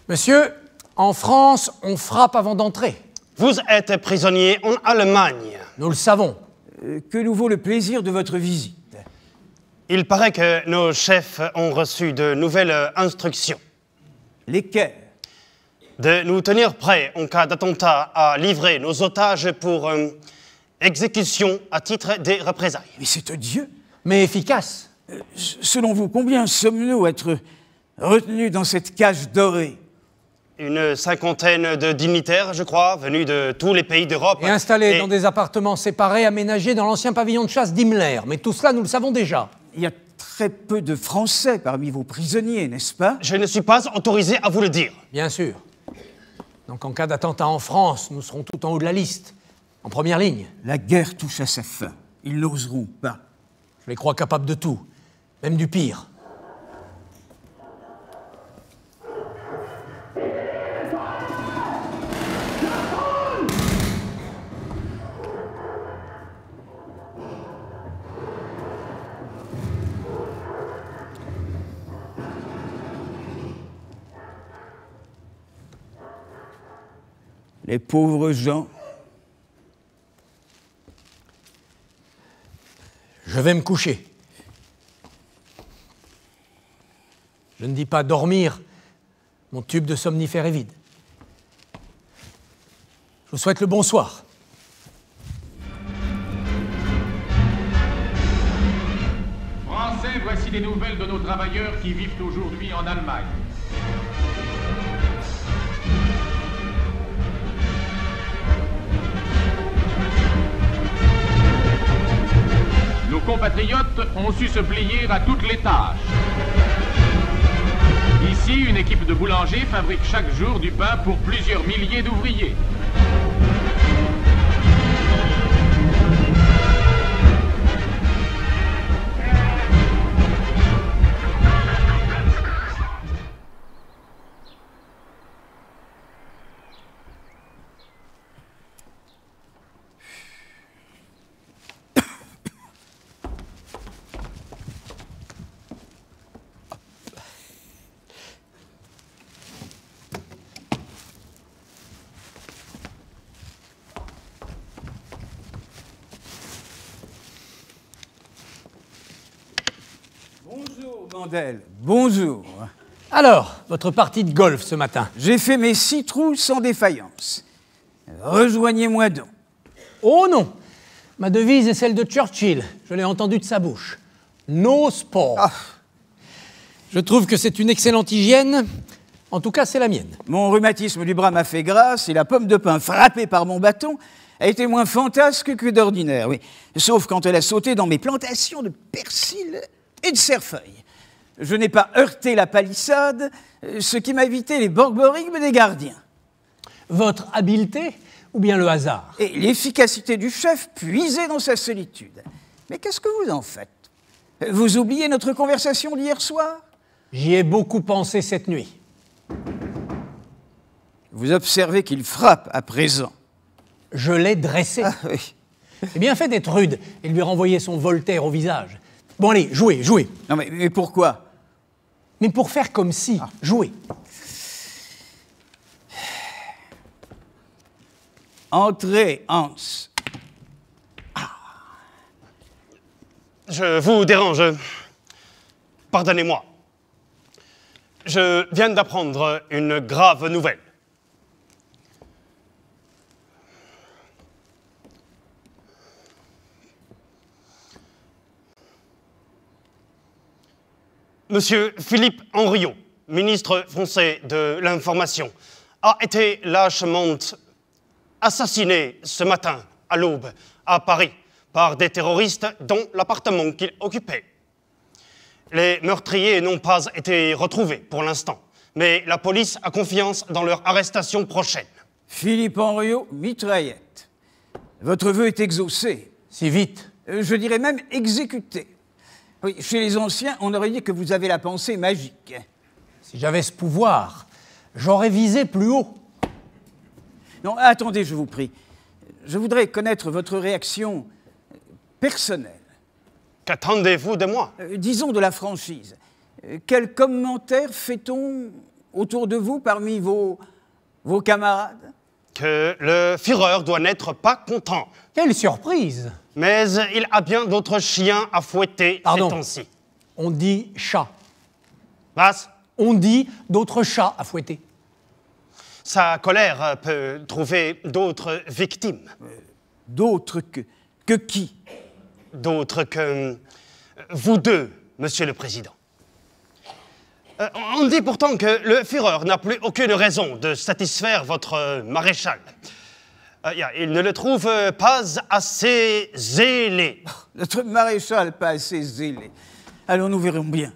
Speaker 3: Monsieur, en France, on frappe avant d'entrer.
Speaker 5: Vous êtes prisonnier en Allemagne.
Speaker 3: Nous le savons.
Speaker 2: Que nous vaut le plaisir de votre visite?
Speaker 5: Il paraît que nos chefs ont reçu de nouvelles instructions.
Speaker 2: Lesquelles?
Speaker 5: De nous tenir prêts en cas d'attentat à livrer nos otages pour exécution à titre des représailles.
Speaker 2: Mais c'est odieux.
Speaker 3: Mais efficace.
Speaker 2: Selon vous, combien sommes-nous à être retenus dans cette cage dorée?
Speaker 5: Une cinquantaine de dignitaires, je crois, venus de tous les pays d'Europe.
Speaker 3: Et installés dans des appartements séparés, aménagés dans l'ancien pavillon de chasse d'Himmler. Mais tout cela, nous le savons déjà.
Speaker 2: Il y a très peu de Français parmi vos prisonniers, n'est-ce pas?
Speaker 5: Je ne suis pas autorisé à vous le dire.
Speaker 3: Bien sûr. Donc en cas d'attentat en France, nous serons tout en haut de la liste, en première ligne.
Speaker 2: La guerre touche à sa fin. Ils n'oseront pas.
Speaker 3: Je les crois capables de tout, même du pire.
Speaker 2: Les pauvres gens.
Speaker 3: Je vais me coucher. Je ne dis pas dormir, mon tube de somnifère est vide. Je vous souhaite le bonsoir.
Speaker 1: Français, voici les nouvelles de nos travailleurs qui vivent aujourd'hui en Allemagne. Nos compatriotes ont su se plier à toutes les tâches. Ici, une équipe de boulangers fabrique chaque jour du pain pour plusieurs milliers d'ouvriers.
Speaker 2: Bonjour, Mandel. Bonjour.
Speaker 3: Alors, votre partie de golf ce matin?
Speaker 2: J'ai fait mes 6 trous sans défaillance. Rejoignez-moi donc.
Speaker 3: Oh non! Ma devise est celle de Churchill. Je l'ai entendue de sa bouche. No sport.
Speaker 2: Ah.
Speaker 3: Je trouve que c'est une excellente hygiène. En tout cas, c'est la mienne.
Speaker 2: Mon rhumatisme du bras m'a fait grâce et la pomme de pin frappée par mon bâton a été moins fantasque que d'ordinaire, oui. Sauf quand elle a sauté dans mes plantations de persil et de cerfeuil. Je n'ai pas heurté la palissade, ce qui m'a évité les borborigmes des gardiens.
Speaker 3: Votre habileté ou bien le hasard?
Speaker 2: Et l'efficacité du chef puisée dans sa solitude. Mais qu'est-ce que vous en faites? Vous oubliez notre conversation d'hier soir?
Speaker 3: J'y ai beaucoup pensé cette nuit.
Speaker 2: Vous observez qu'il frappe à présent.
Speaker 3: Je l'ai dressé.
Speaker 2: Ah oui.
Speaker 3: C'est bien fait d'être rude et de lui renvoyer son Voltaire au visage. Bon, allez, jouez, jouez.
Speaker 2: Non, mais pourquoi?
Speaker 3: Mais pour faire comme si, jouez.
Speaker 2: Entrez, Hans.
Speaker 5: Je vous dérange. Pardonnez-moi. Je viens d'apprendre une grave nouvelle. Monsieur Philippe Henriot, ministre français de l'Information, a été lâchement assassiné ce matin, à l'aube, à Paris, par des terroristes dont l'appartement qu'il occupait. Les meurtriers n'ont pas été retrouvés pour l'instant, mais la police a confiance dans leur arrestation prochaine.
Speaker 2: Philippe Henriot, mitraillette. Votre vœu est exaucé.
Speaker 3: Si vite.
Speaker 2: Je dirais même exécuté. Oui, chez les anciens, on aurait dit que vous avez la pensée magique.
Speaker 3: Si j'avais ce pouvoir, j'aurais visé plus haut.
Speaker 2: Non, attendez, je vous prie. Je voudrais connaître votre réaction personnelle.
Speaker 5: Qu'attendez-vous de moi?
Speaker 2: Disons de la franchise. Quel commentaire fait-on autour de vous parmi vos camarades?
Speaker 5: Que le Führer doit n'être pas content.
Speaker 3: Quelle surprise!
Speaker 5: Mais il a bien d'autres chiens à fouetter ces temps-ci.
Speaker 3: On dit chat.
Speaker 5: Was?
Speaker 3: On dit d'autres chats à fouetter.
Speaker 5: Sa colère peut trouver d'autres victimes.
Speaker 2: D'autres que qui?
Speaker 5: D'autres que vous deux, Monsieur le Président. On dit pourtant que le Führer n'a plus aucune raison de satisfaire votre maréchal. Il ne le trouve pas assez zélé.
Speaker 2: Notre maréchal pas assez zélé. Allons, nous verrons bien.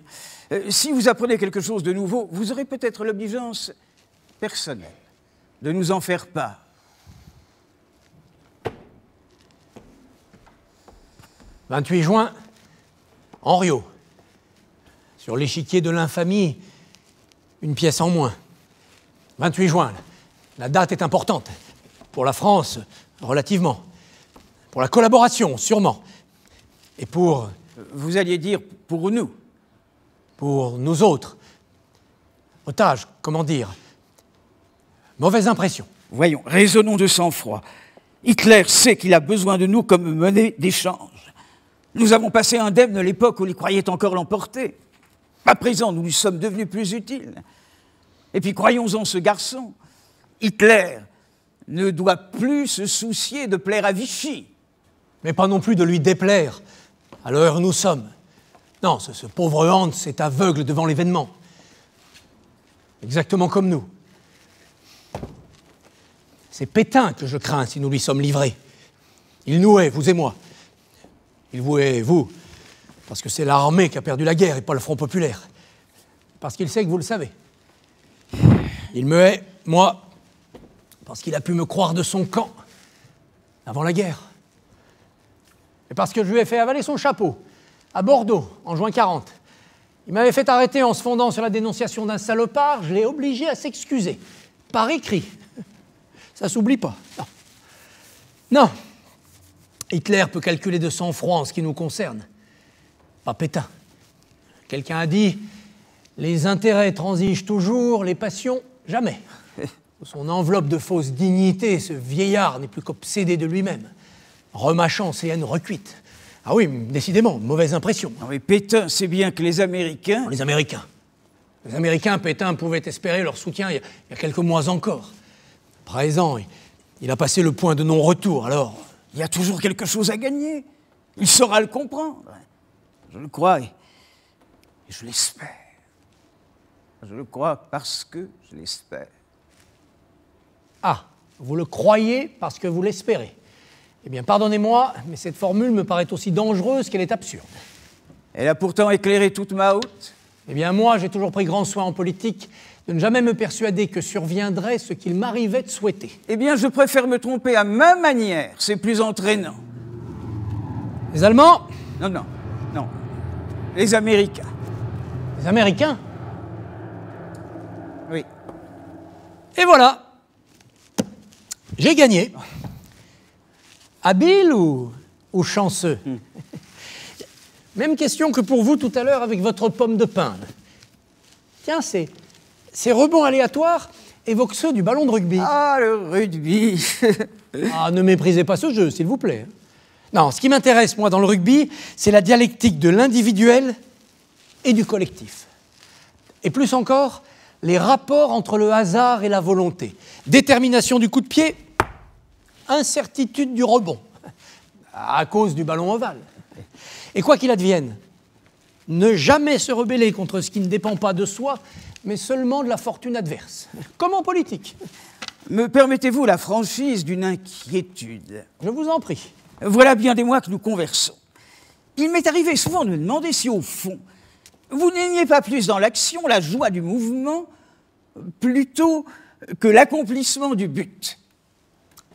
Speaker 2: Si vous apprenez quelque chose de nouveau, vous aurez peut-être l'obligeance personnelle de nous en faire part. «
Speaker 3: 28 juin, Henriot. Sur l'échiquier de l'infamie, une pièce en moins. 28 juin, la date est importante. Pour la France, relativement. Pour la collaboration, sûrement. Et pour...
Speaker 2: Vous alliez dire pour nous.
Speaker 3: Pour nous autres. Otages, comment dire. Mauvaise impression.
Speaker 2: Voyons, raisonnons de sang-froid. Hitler sait qu'il a besoin de nous comme monnaie d'échange. Nous avons passé indemne l'époque où il croyait encore l'emporter. À présent, nous lui sommes devenus plus utiles. Et puis, croyons en ce garçon. Hitler ne doit plus se soucier de plaire à Vichy.
Speaker 3: Mais pas non plus de lui déplaire, à l'heure où nous sommes. Non, ce pauvre Hans est aveugle devant l'événement. Exactement comme nous. C'est Pétain que je crains si nous lui sommes livrés. Il nous hait, vous et moi. Il vous hait, vous, parce que c'est l'armée qui a perdu la guerre et pas le Front populaire. Parce qu'il sait que vous le savez. Il me hait, moi, parce qu'il a pu me croire de son camp avant la guerre. Et parce que je lui ai fait avaler son chapeau à Bordeaux en juin 40. Il m'avait fait arrêter en se fondant sur la dénonciation d'un salopard. Je l'ai obligé à s'excuser. Par écrit. Ça s'oublie pas. Non. Non. Hitler peut calculer de sang-froid en ce qui nous concerne. Pas Pétain. Quelqu'un a dit « Les intérêts transigent toujours, les passions, jamais ». Sous son enveloppe de fausse dignité, ce vieillard n'est plus qu'obsédé de lui-même, remâchant ses haines recuites. Ah oui, décidément, mauvaise impression.
Speaker 2: Non mais Pétain sait bien que les Américains...
Speaker 3: Les Américains, Pétain pouvait espérer leur soutien il y a quelques mois encore. À présent, il a passé le point de non-retour, alors...
Speaker 2: Il y a toujours quelque chose à gagner. Il saura le comprendre. Je le crois et je l'espère. Je le crois parce que je l'espère.
Speaker 3: Ah, vous le croyez parce que vous l'espérez. Eh bien, pardonnez-moi, mais cette formule me paraît aussi dangereuse qu'elle est absurde.
Speaker 2: Elle a pourtant éclairé toute ma haute.
Speaker 3: Eh bien, moi, j'ai toujours pris grand soin en politique de ne jamais me persuader que surviendrait ce qu'il m'arrivait de souhaiter.
Speaker 2: Eh bien, je préfère me tromper à ma manière. C'est plus entraînant.
Speaker 3: Les Allemands?
Speaker 2: Non. Les Américains.
Speaker 3: Les Américains?
Speaker 2: Oui.
Speaker 3: Et voilà. J'ai gagné. Habile ou chanceux? Même question que pour vous tout à l'heure avec votre pomme de pin. Tiens, ces rebonds aléatoires évoquent ceux du ballon de rugby.
Speaker 2: Ah, le rugby.
Speaker 3: Ah, ne méprisez pas ce jeu, s'il vous plaît. Non, ce qui m'intéresse, moi, dans le rugby, c'est la dialectique de l'individuel et du collectif. Et plus encore, les rapports entre le hasard et la volonté. Détermination du coup de pied, incertitude du rebond, à cause du ballon ovale. Et quoi qu'il advienne, ne jamais se rebeller contre ce qui ne dépend pas de soi, mais seulement de la fortune adverse, comme en politique.
Speaker 2: Me permettez-vous la franchise d'une inquiétude?
Speaker 3: Je vous en prie.
Speaker 2: Voilà bien des mois que nous conversons. Il m'est arrivé souvent de me demander si, au fond, vous n'aimiez pas plus dans l'action la joie du mouvement, plutôt que l'accomplissement du but.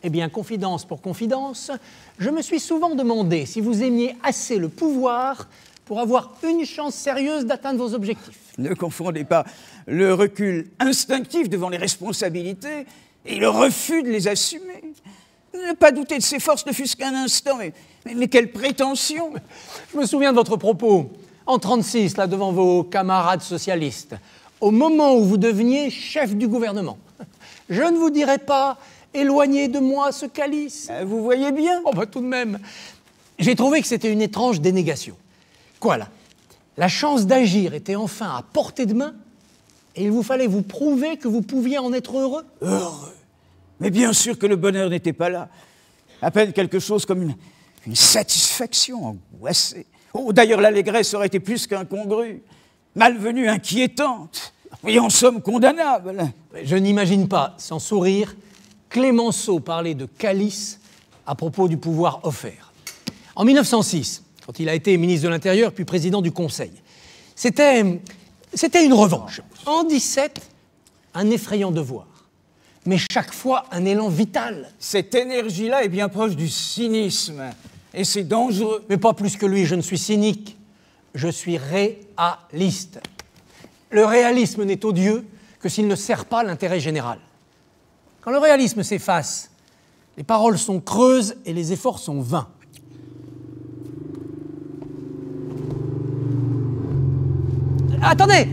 Speaker 3: Eh bien, confidence pour confidence, je me suis souvent demandé si vous aimiez assez le pouvoir pour avoir une chance sérieuse d'atteindre vos objectifs.
Speaker 2: Ne confondez pas le recul instinctif devant les responsabilités et le refus de les assumer. Ne pas douter de ses forces ne fût-ce qu'un instant, mais quelle prétention!
Speaker 3: Je me souviens de votre propos, en 1936, là, devant vos camarades socialistes, au moment où vous deveniez chef du gouvernement. Je ne vous dirai pas « éloignez de moi ce calice ».
Speaker 2: Vous voyez bien?
Speaker 3: Oh, bah tout de même. J'ai trouvé que c'était une étrange dénégation. Quoi, là? La chance d'agir était enfin à portée de main et il vous fallait vous prouver que vous pouviez en être heureux?
Speaker 2: Heureux? Mais bien sûr que le bonheur n'était pas là. À peine quelque chose comme une satisfaction angoissée. Oh, d'ailleurs, l'allégresse aurait été plus qu'incongrue, malvenue, inquiétante, et en somme condamnable.
Speaker 3: Je n'imagine pas, sans sourire, Clémenceau parler de calice à propos du pouvoir offert. En 1906, quand il a été ministre de l'Intérieur puis président du Conseil, c'était une revanche. En 17, un effrayant devoir, mais chaque fois un élan vital.
Speaker 2: Cette énergie-là est bien proche du cynisme, et c'est dangereux.
Speaker 3: Mais pas plus que lui, je ne suis cynique, je suis réaliste. Le réalisme n'est odieux que s'il ne sert pas l'intérêt général. Quand le réalisme s'efface, les paroles sont creuses et les efforts sont vains. Attendez,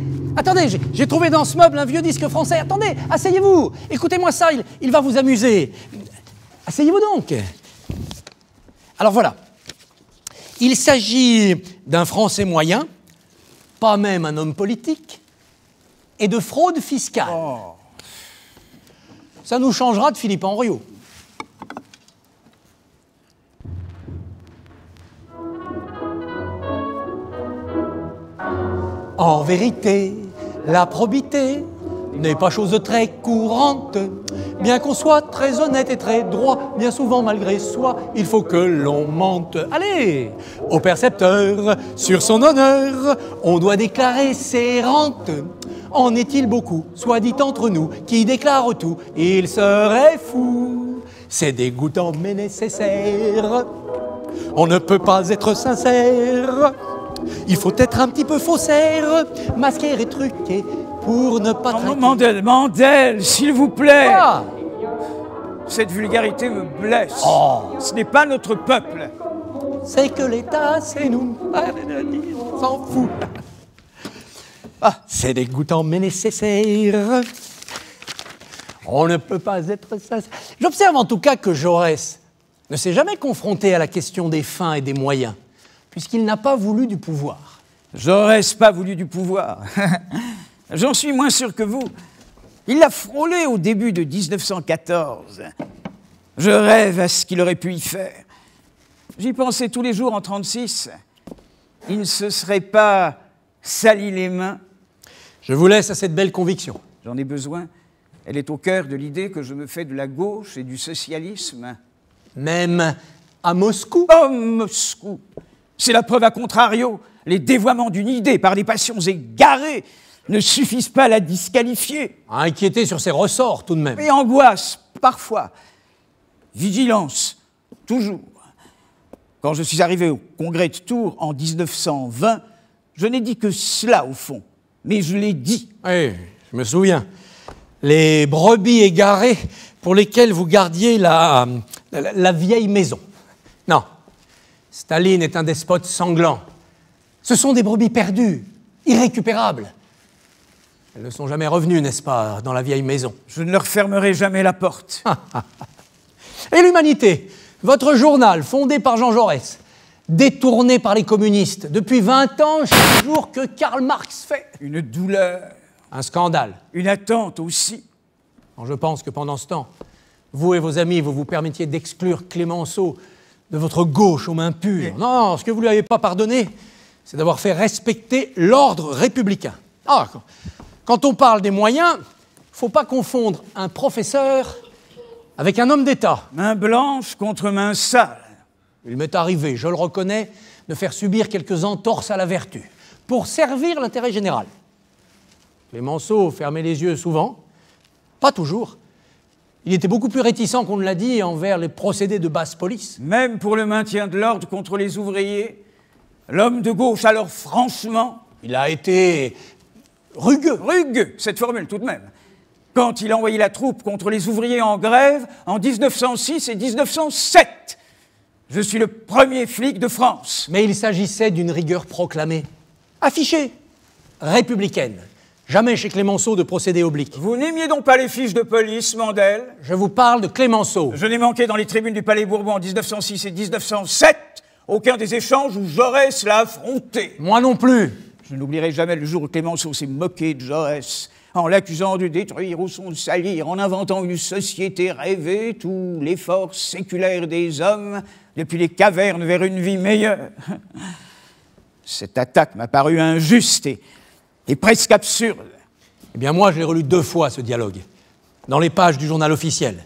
Speaker 3: j'ai trouvé dans ce meuble un vieux disque français. Attendez, asseyez-vous, écoutez-moi ça, il va vous amuser. Asseyez-vous donc. Alors voilà, il s'agit d'un Français moyen, pas même un homme politique, et de fraude fiscale.
Speaker 2: Oh.
Speaker 3: Ça nous changera de Philippe Henriot. En vérité, la probité n'est pas chose très courante. Bien qu'on soit très honnête et très droit, bien souvent malgré soi, il faut que l'on mente. Allez, au percepteur, sur son honneur, on doit déclarer ses rentes. En est-il beaucoup, soit dit entre nous, qui déclarent tout? Il serait fou. C'est dégoûtant mais nécessaire. On ne peut pas être sincère. Il faut être un petit peu faussaire, masquer et truquer pour ne pas traquer.
Speaker 2: Mandel, s'il vous plaît.
Speaker 3: Ah,
Speaker 2: Cette vulgarité me blesse.
Speaker 3: Oh.
Speaker 2: Ce n'est pas notre peuple.
Speaker 3: c'est que l'État, c'est nous. On s'en fout. Ah, c'est dégoûtant mais nécessaire. On ne peut pas être sincère. J'observe en tout cas que Jaurès ne s'est jamais confronté à la question des fins et des moyens, puisqu'il n'a pas voulu du pouvoir.
Speaker 2: J'aurais pas voulu du pouvoir. J'en suis moins sûr que vous. Il l'a frôlé au début de 1914. Je rêve à ce qu'il aurait pu y faire. J'y pensais tous les jours en 1936. Il ne se serait pas sali les mains.
Speaker 3: Je vous laisse à cette belle conviction.
Speaker 2: J'en ai besoin. Elle est au cœur de l'idée que je me fais de la gauche et du socialisme.
Speaker 3: Même à Moscou.
Speaker 2: Oh, Moscou! C'est la preuve à contrario. Les dévoiements d'une idée par des passions égarées ne suffisent pas à la disqualifier.
Speaker 3: À inquiéter sur ses ressorts, tout de même.
Speaker 2: Et angoisse, parfois. Vigilance, toujours. Quand je suis arrivé au congrès de Tours en 1920, je n'ai dit que cela, au fond. Mais je l'ai dit.
Speaker 3: Oui, je me souviens. Les brebis égarées pour lesquelles vous gardiez la vieille maison. Staline est un despote sanglant. Ce sont des brebis perdues, irrécupérables. Elles ne sont jamais revenues, n'est-ce pas, dans la vieille maison.
Speaker 2: Je ne leur fermerai jamais la porte.
Speaker 3: Et l'Humanité, votre journal, fondé par Jean Jaurès, détourné par les communistes, depuis 20 ans, chaque jour que Karl Marx fait.
Speaker 2: Une douleur.
Speaker 3: Un scandale.
Speaker 2: Une attente aussi.
Speaker 3: Quand je pense que pendant ce temps, vous et vos amis, vous vous permettiez d'exclure Clémenceau de votre gauche aux mains pures. Non, ce que vous ne lui avez pas pardonné, c'est d'avoir fait respecter l'ordre républicain. Ah, quand on parle des moyens, il ne faut pas confondre un professeur avec un homme d'État.
Speaker 2: Main blanche contre main sale.
Speaker 3: Il m'est arrivé, je le reconnais, de faire subir quelques entorses à la vertu, pour servir l'intérêt général. Clémenceau fermait les yeux souvent, pas toujours. Il était beaucoup plus réticent qu'on ne l'a dit envers les procédés de basse police.
Speaker 2: Même pour le maintien de l'ordre contre les ouvriers, l'homme de gauche, alors franchement...
Speaker 3: Il a été rugueux.
Speaker 2: Rugueux, cette formule tout de même. Quand il a envoyé la troupe contre les ouvriers en grève en 1906 et 1907. Je suis le premier flic de France.
Speaker 3: Mais il s'agissait d'une rigueur proclamée, affichée, républicaine. Jamais chez Clémenceau de procédé oblique.
Speaker 2: Vous n'aimiez donc pas les fiches de police, Mandel?
Speaker 3: Je vous parle de Clémenceau.
Speaker 2: Je n'ai manqué dans les tribunes du Palais Bourbon en 1906 et 1907 aucun des échanges où Jaurès l'a affronté.
Speaker 3: Moi non plus.
Speaker 2: Je n'oublierai jamais le jour où Clémenceau s'est moqué de Jaurès, en l'accusant de détruire ou son de salir, en inventant une société rêvée, tous l'effort séculaire des hommes, depuis les cavernes vers une vie meilleure. Cette attaque m'a paru injuste et presque absurde.
Speaker 3: Eh bien moi, je l'ai relu 2 fois, ce dialogue, dans les pages du journal officiel.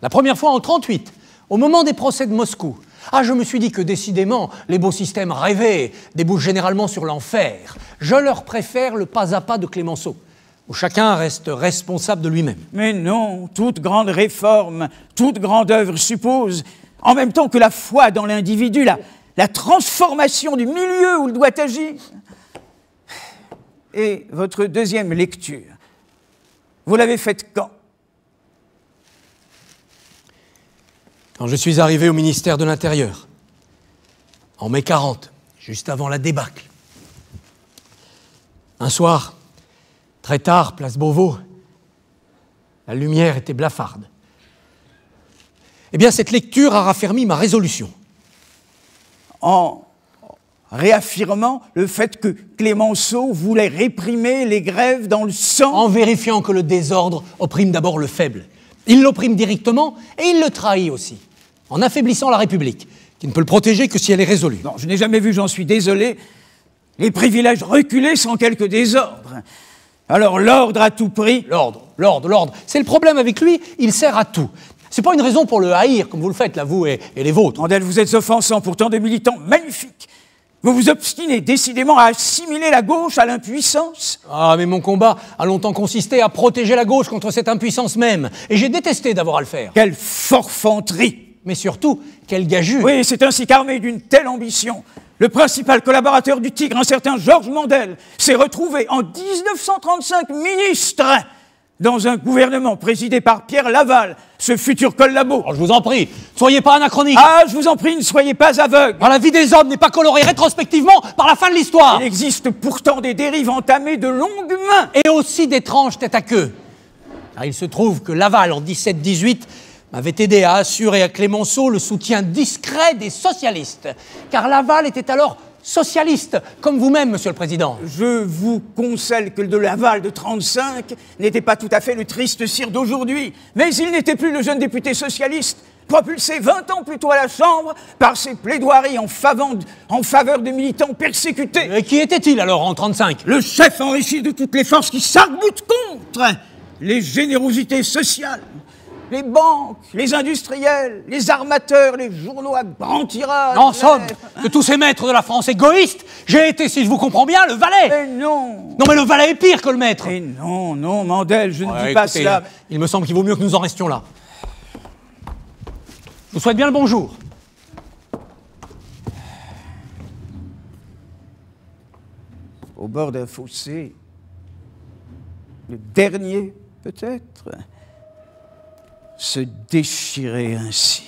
Speaker 3: La première fois en 1938, au moment des procès de Moscou. Ah, je me suis dit que décidément, les beaux systèmes rêvés débouchent généralement sur l'enfer. Je leur préfère le pas à pas de Clémenceau, où chacun reste responsable de lui-même.
Speaker 2: Mais non, toute grande réforme, toute grande œuvre suppose, en même temps que la foi dans l'individu, la transformation du milieu où il doit agir. Et votre deuxième lecture, vous l'avez faite quand?
Speaker 3: Quand je suis arrivé au ministère de l'Intérieur, en mai 40, juste avant la débâcle. Un soir, très tard, place Beauvau, la lumière était blafarde. Eh bien, cette lecture a raffermi ma résolution.
Speaker 2: En réaffirmant le fait que Clémenceau voulait réprimer les grèves dans le sang.
Speaker 3: En vérifiant que le désordre opprime d'abord le faible. Il l'opprime directement et il le trahit aussi, en affaiblissant la République, qui ne peut le protéger que si elle est résolue.
Speaker 2: Non, je n'ai jamais vu, j'en suis désolé, les privilèges reculer sans quelque désordre. Alors l'ordre à tout prix...
Speaker 3: L'ordre. C'est le problème avec lui, il sert à tout. C'est pas une raison pour le haïr, comme vous le faites, là, vous et les vôtres.
Speaker 2: Mandel, vous êtes offensant, pourtant de militants magnifiques. Vous vous obstinez décidément à assimiler la gauche à l'impuissance.
Speaker 3: Ah, mais mon combat a longtemps consisté à protéger la gauche contre cette impuissance même. Et j'ai détesté d'avoir à le faire.
Speaker 2: Quelle forfanterie!
Speaker 3: Mais surtout, quelle gageure!
Speaker 2: Oui, c'est ainsi qu'armé d'une telle ambition, le principal collaborateur du Tigre, un certain Georges Mandel, s'est retrouvé en 1935 ministre dans un gouvernement présidé par Pierre Laval, ce futur collabo.
Speaker 3: Alors, je vous en prie, ne soyez pas anachronique.
Speaker 2: Ah, je vous en prie, ne soyez pas aveugle.
Speaker 3: La vie des hommes n'est pas colorée rétrospectivement par la fin de l'histoire.
Speaker 2: Il existe pourtant des dérives entamées de longue main.
Speaker 3: Et aussi d'étranges têtes à queue. Car il se trouve que Laval, en 17-18, m'avait aidé à assurer à Clémenceau le soutien discret des socialistes. Car Laval était alors socialiste, comme vous-même, Monsieur le Président.
Speaker 2: Je vous concède que le de Laval de 1935 n'était pas tout à fait le triste cire d'aujourd'hui, mais il n'était plus le jeune député socialiste, propulsé 20 ans plus tôt à la Chambre par ses plaidoiries en faveur des militants persécutés.
Speaker 3: Et qui était-il alors en 1935?
Speaker 2: Le chef enrichi de toutes les forces qui s'arc-boutent contre les générosités sociales. Les banques, les industriels, les armateurs, les journaux à grand tirage.
Speaker 3: En somme, de tous ces maîtres de la France égoïste, j'ai été, si je vous comprends bien, le valet.
Speaker 2: Mais non.
Speaker 3: Non, mais le valet est pire que le maître.
Speaker 2: Mais non, Mandel, je ne dis pas cela.
Speaker 3: Il me semble qu'il vaut mieux que nous en restions là. Je vous souhaite bien le bonjour.
Speaker 2: Au bord d'un fossé, le dernier peut-être, se déchirer ainsi.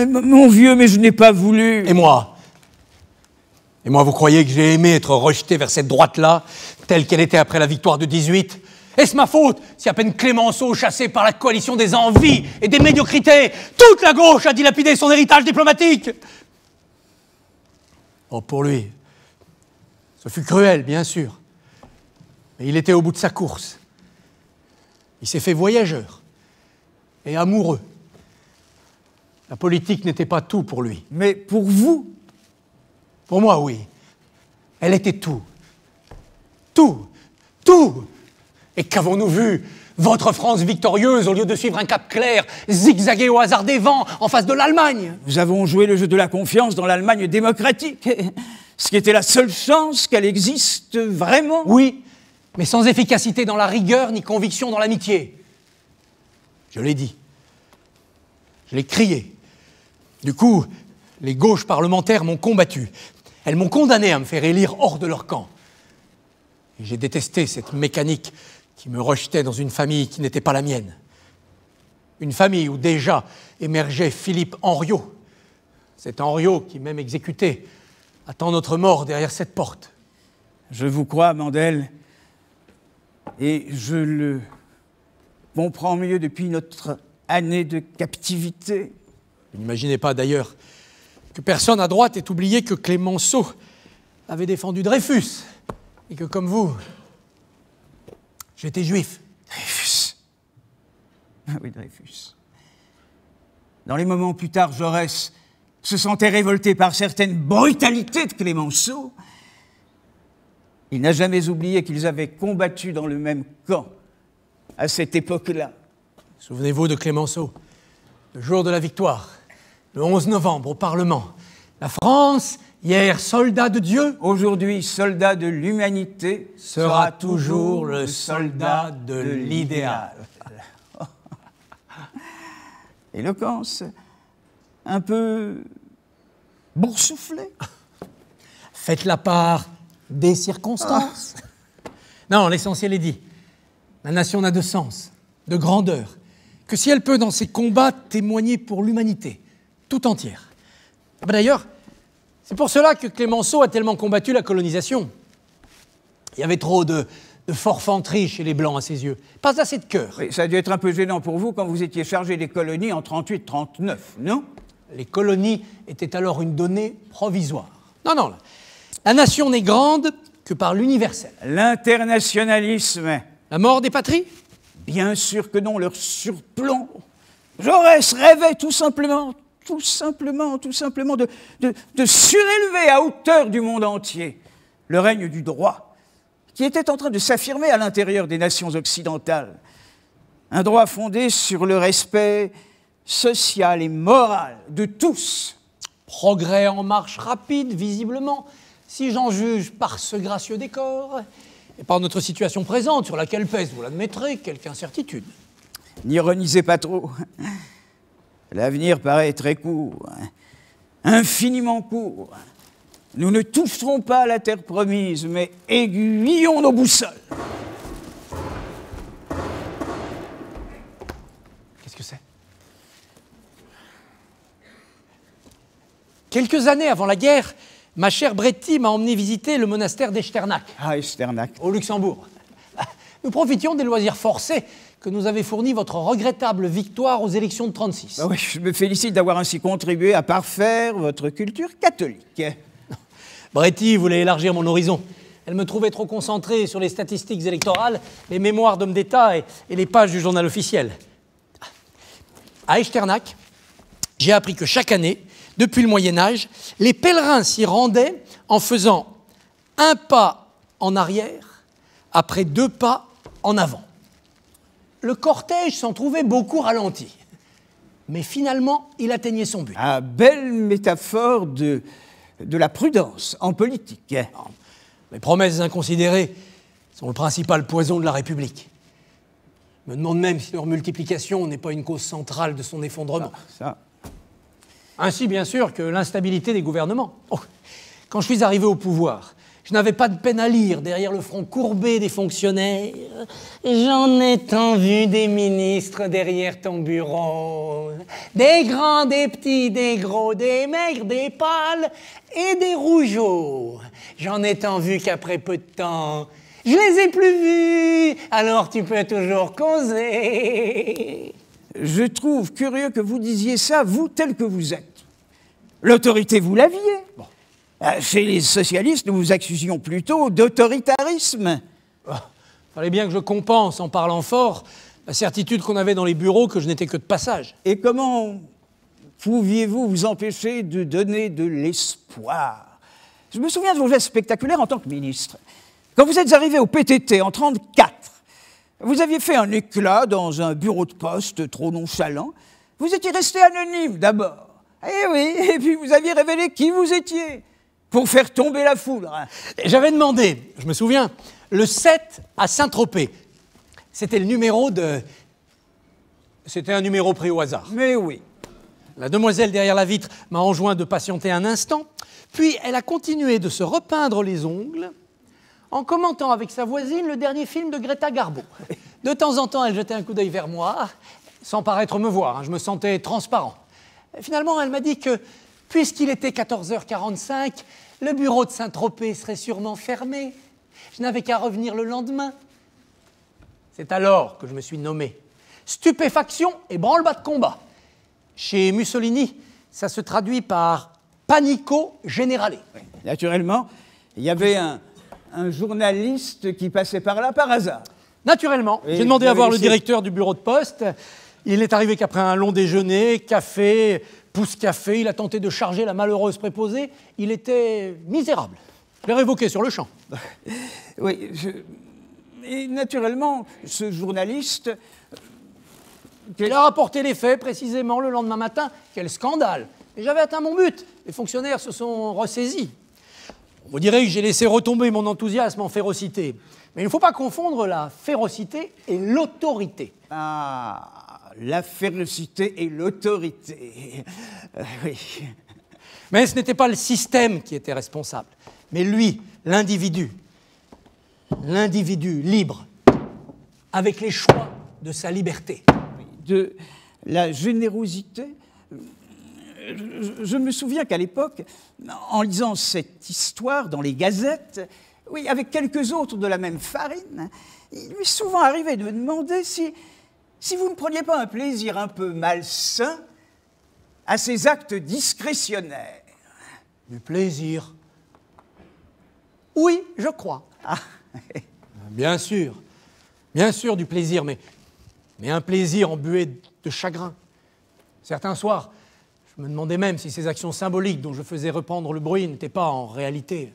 Speaker 2: mais mon vieux, mais je n'ai pas voulu.
Speaker 3: Et moi, vous croyez que j'ai aimé être rejeté vers cette droite-là, telle qu'elle était après la victoire de 18 ? Est-ce ma faute si à peine Clémenceau, chassé par la coalition des envies et des médiocrités, toute la gauche a dilapidé son héritage diplomatique ? Oh, pour lui, ce fut cruel, bien sûr, mais il était au bout de sa course. Il s'est fait voyageur et amoureux. La politique n'était pas tout pour lui.
Speaker 2: Mais pour vous?
Speaker 3: Pour moi, oui. Elle était tout. Tout. Tout. Et qu'avons-nous vu? Votre France victorieuse, au lieu de suivre un cap clair, zigzaguer au hasard des vents en face de l'Allemagne.
Speaker 2: Nous avons joué le jeu de la confiance dans l'Allemagne démocratique, ce qui était la seule chance qu'elle existe vraiment.
Speaker 3: Oui, mais sans efficacité dans la rigueur ni conviction dans l'amitié. Je l'ai dit. Je l'ai crié. Du coup, les gauches parlementaires m'ont combattu. Elles m'ont condamné à me faire élire hors de leur camp. Et j'ai détesté cette mécanique qui me rejetait dans une famille qui n'était pas la mienne. Une famille où déjà émergeait Philippe Henriot. Cet Henriot qui, même exécuté, attend notre mort derrière cette porte.
Speaker 2: Je vous crois, Mandel, et je le comprends mieux depuis notre année de captivité.
Speaker 3: Vous n'imaginez pas d'ailleurs que personne à droite ait oublié que Clémenceau avait défendu Dreyfus et que, comme vous, j'étais juif.
Speaker 2: Dreyfus. Ah oui, Dreyfus. Dans les moments plus tard, Jaurès se sentait révolté par certaines brutalités de Clémenceau. Il n'a jamais oublié qu'ils avaient combattu dans le même camp à cette époque-là.
Speaker 3: Souvenez-vous de Clémenceau, le jour de la victoire, le 11 novembre au Parlement. La France, hier soldat de Dieu,
Speaker 2: aujourd'hui soldat de l'humanité,
Speaker 3: sera toujours le soldat de l'idéal.
Speaker 2: Éloquence, un peu boursouflée.
Speaker 3: Faites la part des circonstances. Non, l'essentiel est dit. La nation n'a de sens, de grandeur, que si elle peut dans ses combats témoigner pour l'humanité tout entière. D'ailleurs, c'est pour cela que Clémenceau a tellement combattu la colonisation. Il y avait trop de forfanterie chez les Blancs à ses yeux. Pas assez de cœur.
Speaker 2: Oui, ça a dû être un peu gênant pour vous quand vous étiez chargé des colonies en 38-39, non?
Speaker 3: Les colonies étaient alors une donnée provisoire. Non, la nation n'est grande que par l'universel.
Speaker 2: L'internationalisme.
Speaker 3: La mort des patries?
Speaker 2: Bien sûr que non, leur surplomb. Jaurès rêvait tout simplement de surélever à hauteur du monde entier le règne du droit, qui était en train de s'affirmer à l'intérieur des nations occidentales. Un droit fondé sur le respect social et moral de tous.
Speaker 3: Progrès en marche rapide, visiblement, si j'en juge par ce gracieux décor, et par notre situation présente, sur laquelle pèse, vous l'admettrez, quelque incertitude.
Speaker 2: N'ironisez pas trop. L'avenir paraît très court, infiniment court. Nous ne toucherons pas à la terre promise, mais aiguillons nos boussoles.
Speaker 3: Qu'est-ce que c'est? Quelques années avant la guerre, ma chère Bretty m'a emmené visiter le monastère d'Echternach.
Speaker 2: Ah, Echternach.
Speaker 3: Au Luxembourg. Nous profitions des loisirs forcés que nous avait fourni votre regrettable victoire aux élections de 36.
Speaker 2: Ah oui, je me félicite d'avoir ainsi contribué à parfaire votre culture catholique.
Speaker 3: Bretty voulait élargir mon horizon. Elle me trouvait trop concentrée sur les statistiques électorales, les mémoires d'hommes d'État et les pages du journal officiel. À Echternach, j'ai appris que chaque année, depuis le Moyen-Âge, les pèlerins s'y rendaient en faisant un pas en arrière après 2 pas en avant. Le cortège s'en trouvait beaucoup ralenti. Mais finalement, il atteignait son but.
Speaker 2: Ah, belle métaphore de la prudence en politique.
Speaker 3: Les promesses inconsidérées sont le principal poison de la République. Je me demande même si leur multiplication n'est pas une cause centrale de son effondrement.
Speaker 2: Ça.
Speaker 3: Ainsi, bien sûr, que l'instabilité des gouvernements. Oh, quand je suis arrivé au pouvoir, Je n'avais pas de peine à lire derrière le front courbé des fonctionnaires. J'en ai tant vu des ministres derrière ton bureau. Des grands, des petits, des gros, des maigres, des pâles et des rougeaux. J'en ai tant vu qu'après peu de temps, je les ai plus vus. Alors tu peux toujours causer.
Speaker 2: Je trouve curieux que vous disiez ça, vous, tel que vous êtes. L'autorité, vous l'aviez. Bon. Chez les socialistes, nous vous accusions plutôt d'autoritarisme.
Speaker 3: Fallait bien que je compense, en parlant fort, la certitude qu'on avait dans les bureaux que je n'étais que de passage.
Speaker 2: Et comment pouviez-vous vous empêcher de donner de l'espoir? Je me souviens de vos gestes spectaculaires en tant que ministre. Quand vous êtes arrivé au PTT en 1934, vous aviez fait un éclat dans un bureau de poste trop nonchalant. Vous étiez resté anonyme d'abord. Eh oui, et puis vous aviez révélé qui vous étiez pour faire tomber la foudre.
Speaker 3: J'avais demandé, je me souviens, le 7 à Saint-Tropez. C'était le numéro de... C'était un numéro pris au hasard.
Speaker 2: Mais oui.
Speaker 3: La demoiselle derrière la vitre m'a enjoint de patienter un instant, puis elle a continué de se repeindre les ongles en commentant avec sa voisine le dernier film de Greta Garbo. De temps en temps, elle jetait un coup d'œil vers moi, sans paraître me voir, je me sentais transparent. Finalement, elle m'a dit que, puisqu'il était 14h45, le bureau de Saint-Tropez serait sûrement fermé. Je n'avais qu'à revenir le lendemain. C'est alors que je me suis nommé. Stupéfaction et branle-bas de combat. Chez Mussolini, ça se traduit par panico générale.
Speaker 2: Oui. Naturellement, il y avait un journaliste qui passait par là par hasard.
Speaker 3: Naturellement. J'ai demandé à voir le directeur du bureau de poste. Il n'est arrivé qu'après un long déjeuner, café, pouce-café. Il a tenté de charger la malheureuse préposée. Il était misérable. Je l'ai révoqué sur le champ.
Speaker 2: Oui, et naturellement, ce journaliste...
Speaker 3: Il a rapporté les faits précisément le lendemain matin. Quel scandale! Et j'avais atteint mon but. Les fonctionnaires se sont ressaisis. On dirait que j'ai laissé retomber mon enthousiasme en férocité. Mais il ne faut pas confondre la férocité et l'autorité.
Speaker 2: Ah, la férocité et l'autorité. Oui.
Speaker 3: Mais ce n'était pas le système qui était responsable, mais lui, l'individu. L'individu libre, avec les choix de sa liberté.
Speaker 2: De la générosité. Je me souviens qu'à l'époque, en lisant cette histoire dans les gazettes, oui, avec quelques autres de la même farine, il m'est souvent arrivé de me demander si vous ne preniez pas un plaisir un peu malsain à ces actes discrétionnaires.
Speaker 3: Du plaisir? Oui, je crois.
Speaker 2: Ah.
Speaker 3: Bien sûr du plaisir, mais un plaisir embué de chagrin. Certains soirs, je me demandais même si ces actions symboliques dont je faisais répandre le bruit n'étaient pas en réalité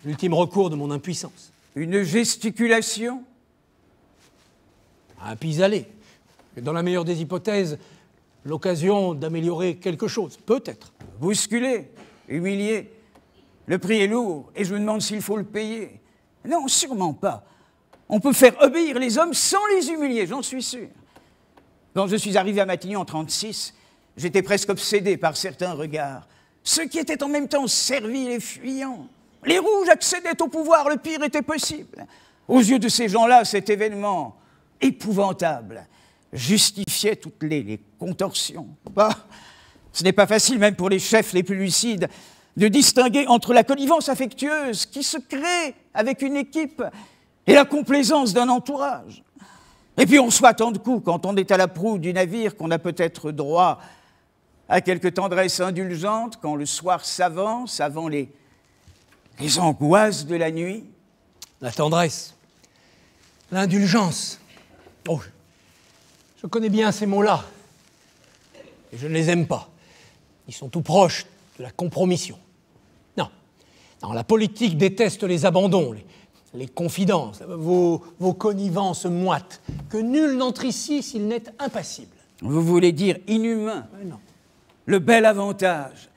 Speaker 3: l'ultime recours de mon impuissance.
Speaker 2: Une gesticulation?
Speaker 3: Un pis-aller. Et dans la meilleure des hypothèses, l'occasion d'améliorer quelque chose, peut-être.
Speaker 2: Bousculé, humilié. Le prix est lourd et je me demande s'il faut le payer. Non, sûrement pas. On peut faire obéir les hommes sans les humilier, j'en suis sûr. Quand je suis arrivé à Matignon en 1936, j'étais presque obsédé par certains regards. Ceux qui étaient en même temps servis et fuyants. Les rouges accédaient au pouvoir, le pire était possible. Aux yeux de ces gens-là, cet événement épouvantable justifiait toutes les contorsions. Bah, ce n'est pas facile, même pour les chefs les plus lucides, de distinguer entre la connivence affectueuse qui se crée avec une équipe et la complaisance d'un entourage. Et puis on reçoit tant de coups quand on est à la proue du navire qu'on a peut-être droit à quelque tendresse indulgente quand le soir s'avance avant les angoisses de la nuit.
Speaker 3: La tendresse, l'indulgence. Oh, je connais bien ces mots-là et je ne les aime pas. Ils sont tout proches de la compromission. Non, la politique déteste les abandons, les confidences, vos connivences moites, que nul n'entre ici s'il n'est impassible.
Speaker 2: Vous voulez dire inhumain?
Speaker 3: Non.
Speaker 2: Le bel avantage.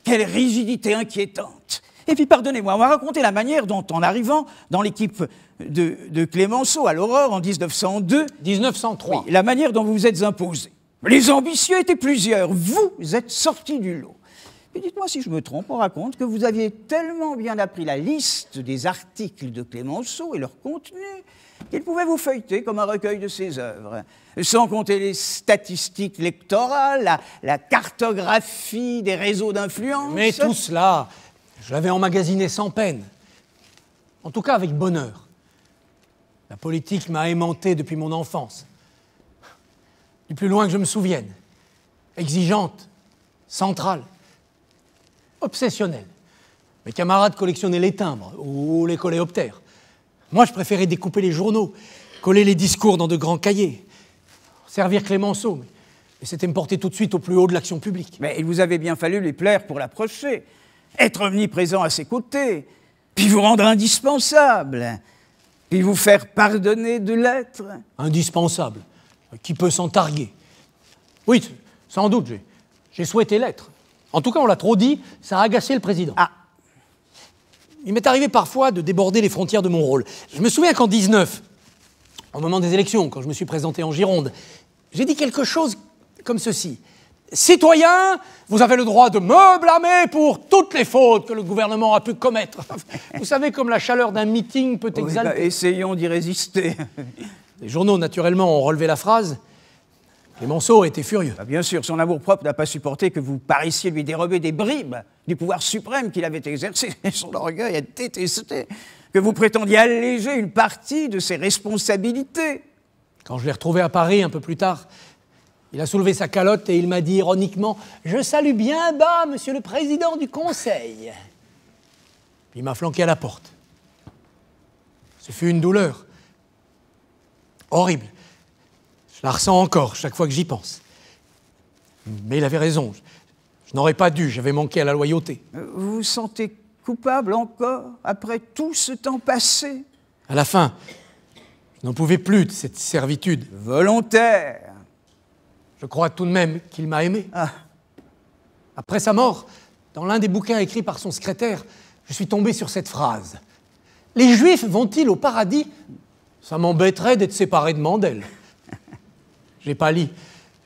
Speaker 2: Quelle rigidité inquiétante. Et puis, pardonnez-moi, on m'a raconté la manière dont, en arrivant dans l'équipe de Clémenceau à l'Aurore en 1902...
Speaker 3: 1903.
Speaker 2: Oui, la manière dont vous vous êtes imposé. Les ambitieux étaient plusieurs. Vous êtes sortis du lot. Et dites-moi si je me trompe, on raconte que vous aviez tellement bien appris la liste des articles de Clémenceau et leur contenu qu'il pouvait vous feuilleter comme un recueil de ses œuvres. Sans compter les statistiques électorales, la cartographie des réseaux d'influence.
Speaker 3: Mais tout cela, je l'avais emmagasiné sans peine. En tout cas, avec bonheur. La politique m'a aimanté depuis mon enfance. Du plus loin que je me souvienne. Exigeante, centrale, obsessionnelle. Mes camarades collectionnaient les timbres ou les coléoptères. Moi, je préférais découper les journaux, coller les discours dans de grands cahiers, servir Clémenceau, mais c'était me porter tout de suite au plus haut de l'action publique.
Speaker 2: Mais il vous avait bien fallu lui plaire pour l'approcher, être omniprésent à ses côtés, puis vous rendre indispensable, puis vous faire pardonner de l'être.
Speaker 3: Indispensable. Qui peut s'en targuer? Oui, sans doute, j'ai souhaité l'être. En tout cas, on l'a trop dit, ça a agacé le président.
Speaker 2: Ah.
Speaker 3: Il m'est arrivé parfois de déborder les frontières de mon rôle. Je me souviens qu'en 19, au moment des élections, quand je me suis présenté en Gironde, j'ai dit quelque chose comme ceci. « Citoyens, vous avez le droit de me blâmer pour toutes les fautes que le gouvernement a pu commettre. » Vous savez, comme la chaleur d'un meeting peut exalter.
Speaker 2: Essayons d'y résister.
Speaker 3: Les journaux, naturellement, ont relevé la phrase. Clémenceau était furieux.
Speaker 2: Bien sûr, son amour-propre n'a pas supporté que vous parissiez lui dérober des bribes du pouvoir suprême qu'il avait exercé. Son orgueil a détesté que vous prétendiez alléger une partie de ses responsabilités.
Speaker 3: Quand je l'ai retrouvé à Paris un peu plus tard, il a soulevé sa calotte et il m'a dit ironiquement « Je salue bien bas, monsieur le président du Conseil ». Puis il m'a flanqué à la porte. Ce fut une douleur horrible. Je la ressens encore chaque fois que j'y pense. Mais il avait raison. Je n'aurais pas dû, j'avais manqué à la loyauté.
Speaker 2: Vous vous sentez coupable encore, après tout ce temps passé?
Speaker 3: À la fin, je n'en pouvais plus de cette servitude.
Speaker 2: Volontaire.
Speaker 3: Je crois tout de même qu'il m'a aimé.
Speaker 2: Ah.
Speaker 3: Après sa mort, dans l'un des bouquins écrits par son secrétaire, je suis tombé sur cette phrase. « Les Juifs vont-ils au paradis? Ça m'embêterait d'être séparé de Mandel. » Je n'ai pas lu.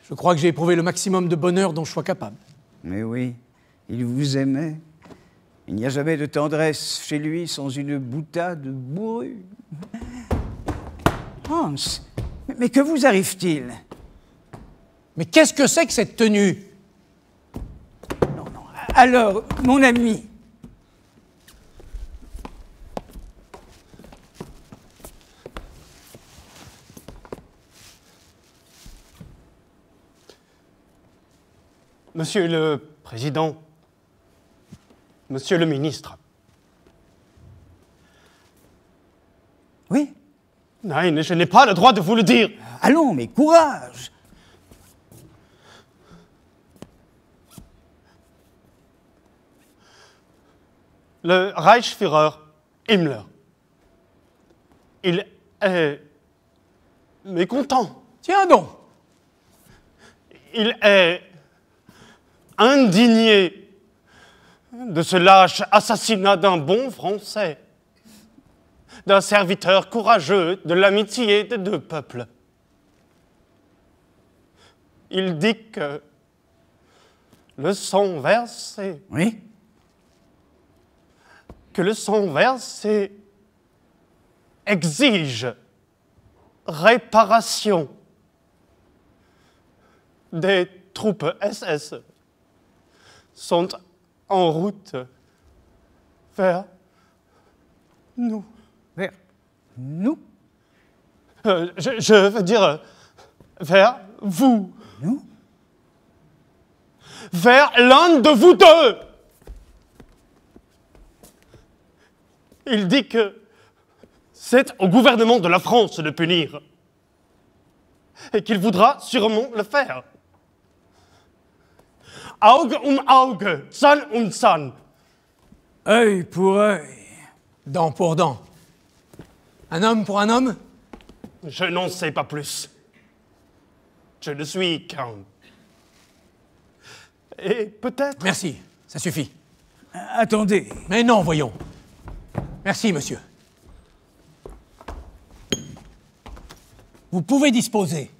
Speaker 3: Je crois que j'ai éprouvé le maximum de bonheur dont je sois capable.
Speaker 2: Mais oui, il vous aimait. Il n'y a jamais de tendresse chez lui sans une boutade bourrue. Hans, mais que vous arrive-t-il?
Speaker 3: Mais qu'est-ce que c'est que cette tenue?
Speaker 2: Non. Alors, mon ami...
Speaker 5: Monsieur le Président, Monsieur le Ministre.
Speaker 2: Oui?
Speaker 5: Non, je n'ai pas le droit de vous le dire.
Speaker 2: Allons, mais courage!
Speaker 5: Le Reichsführer Himmler, il est mécontent.
Speaker 3: Tiens donc!
Speaker 5: Il est indigné de ce lâche assassinat d'un bon Français, d'un serviteur courageux de l'amitié des deux peuples. Il dit que le sang versé,
Speaker 2: Oui?
Speaker 5: que le sang versé exige réparation des troupes SS sont en route vers nous.
Speaker 2: Vers nous?
Speaker 5: Je veux dire vers vous.
Speaker 2: Nous?
Speaker 5: Vers l'un de vous deux. Il dit que c'est au gouvernement de la France de punir et qu'il voudra sûrement le faire. Auge um Auge, Zahn um Zahn.
Speaker 2: Œil pour œil.
Speaker 3: Dent pour dent. Un homme pour un homme?
Speaker 5: Je n'en sais pas plus. Je ne suis qu'un. Et peut-être...
Speaker 3: Merci, ça suffit.
Speaker 2: Attendez.
Speaker 3: Mais non, voyons. Merci, monsieur. Vous pouvez disposer.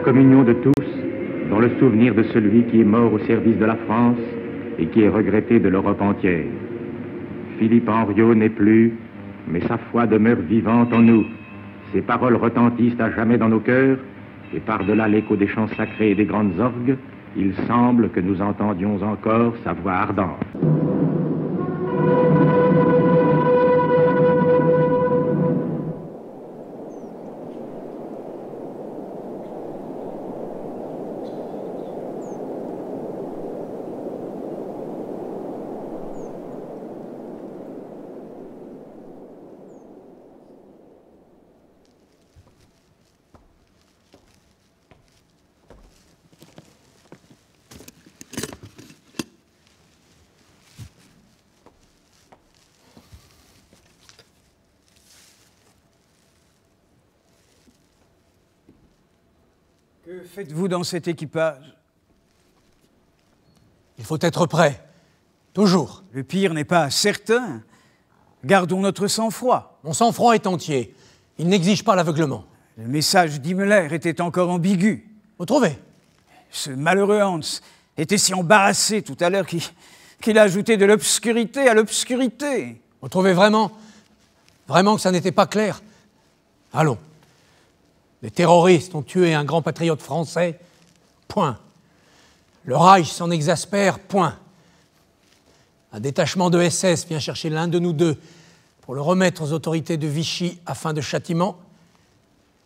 Speaker 6: communion de tous, dans le souvenir de celui qui est mort au service de la France et qui est regretté de l'Europe entière. Philippe Henriot n'est plus, mais sa foi demeure vivante en nous. Ses paroles retentissent à jamais dans nos cœurs, et par-delà l'écho des chants sacrés et des grandes orgues, il semble que nous entendions encore sa voix ardente.
Speaker 2: Que faites-vous dans cet équipage?
Speaker 3: Il faut être prêt. Toujours.
Speaker 2: Le pire n'est pas certain. Gardons notre sang-froid.
Speaker 3: Mon sang-froid est entier. Il n'exige pas l'aveuglement.
Speaker 2: Le message d'Himmler était encore ambigu.
Speaker 3: Vous trouvez?
Speaker 2: Ce malheureux Hans était si embarrassé tout à l'heure qu'il a ajouté de l'obscurité à l'obscurité.
Speaker 3: Vous trouvez vraiment que ça n'était pas clair? Allons. Les terroristes ont tué un grand patriote français. Point. Le Reich s'en exaspère. Point. Un détachement de SS vient chercher l'un de nous deux pour le remettre aux autorités de Vichy à fin de châtiment.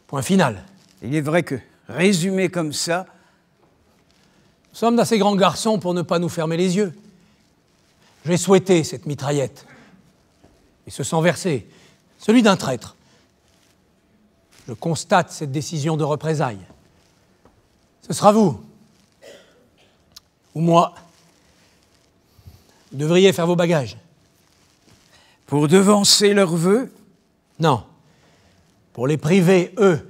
Speaker 3: Point final.
Speaker 2: Il est vrai que, résumé comme ça,
Speaker 3: nous sommes d'assez grands garçons pour ne pas nous fermer les yeux. J'ai souhaité cette mitraillette. Et ce sang versé, celui d'un traître. Je constate cette décision de représailles. Ce sera vous, ou moi. Vous devriez faire vos bagages.
Speaker 2: pour devancer leurs vœux?
Speaker 3: Non, pour les priver, eux,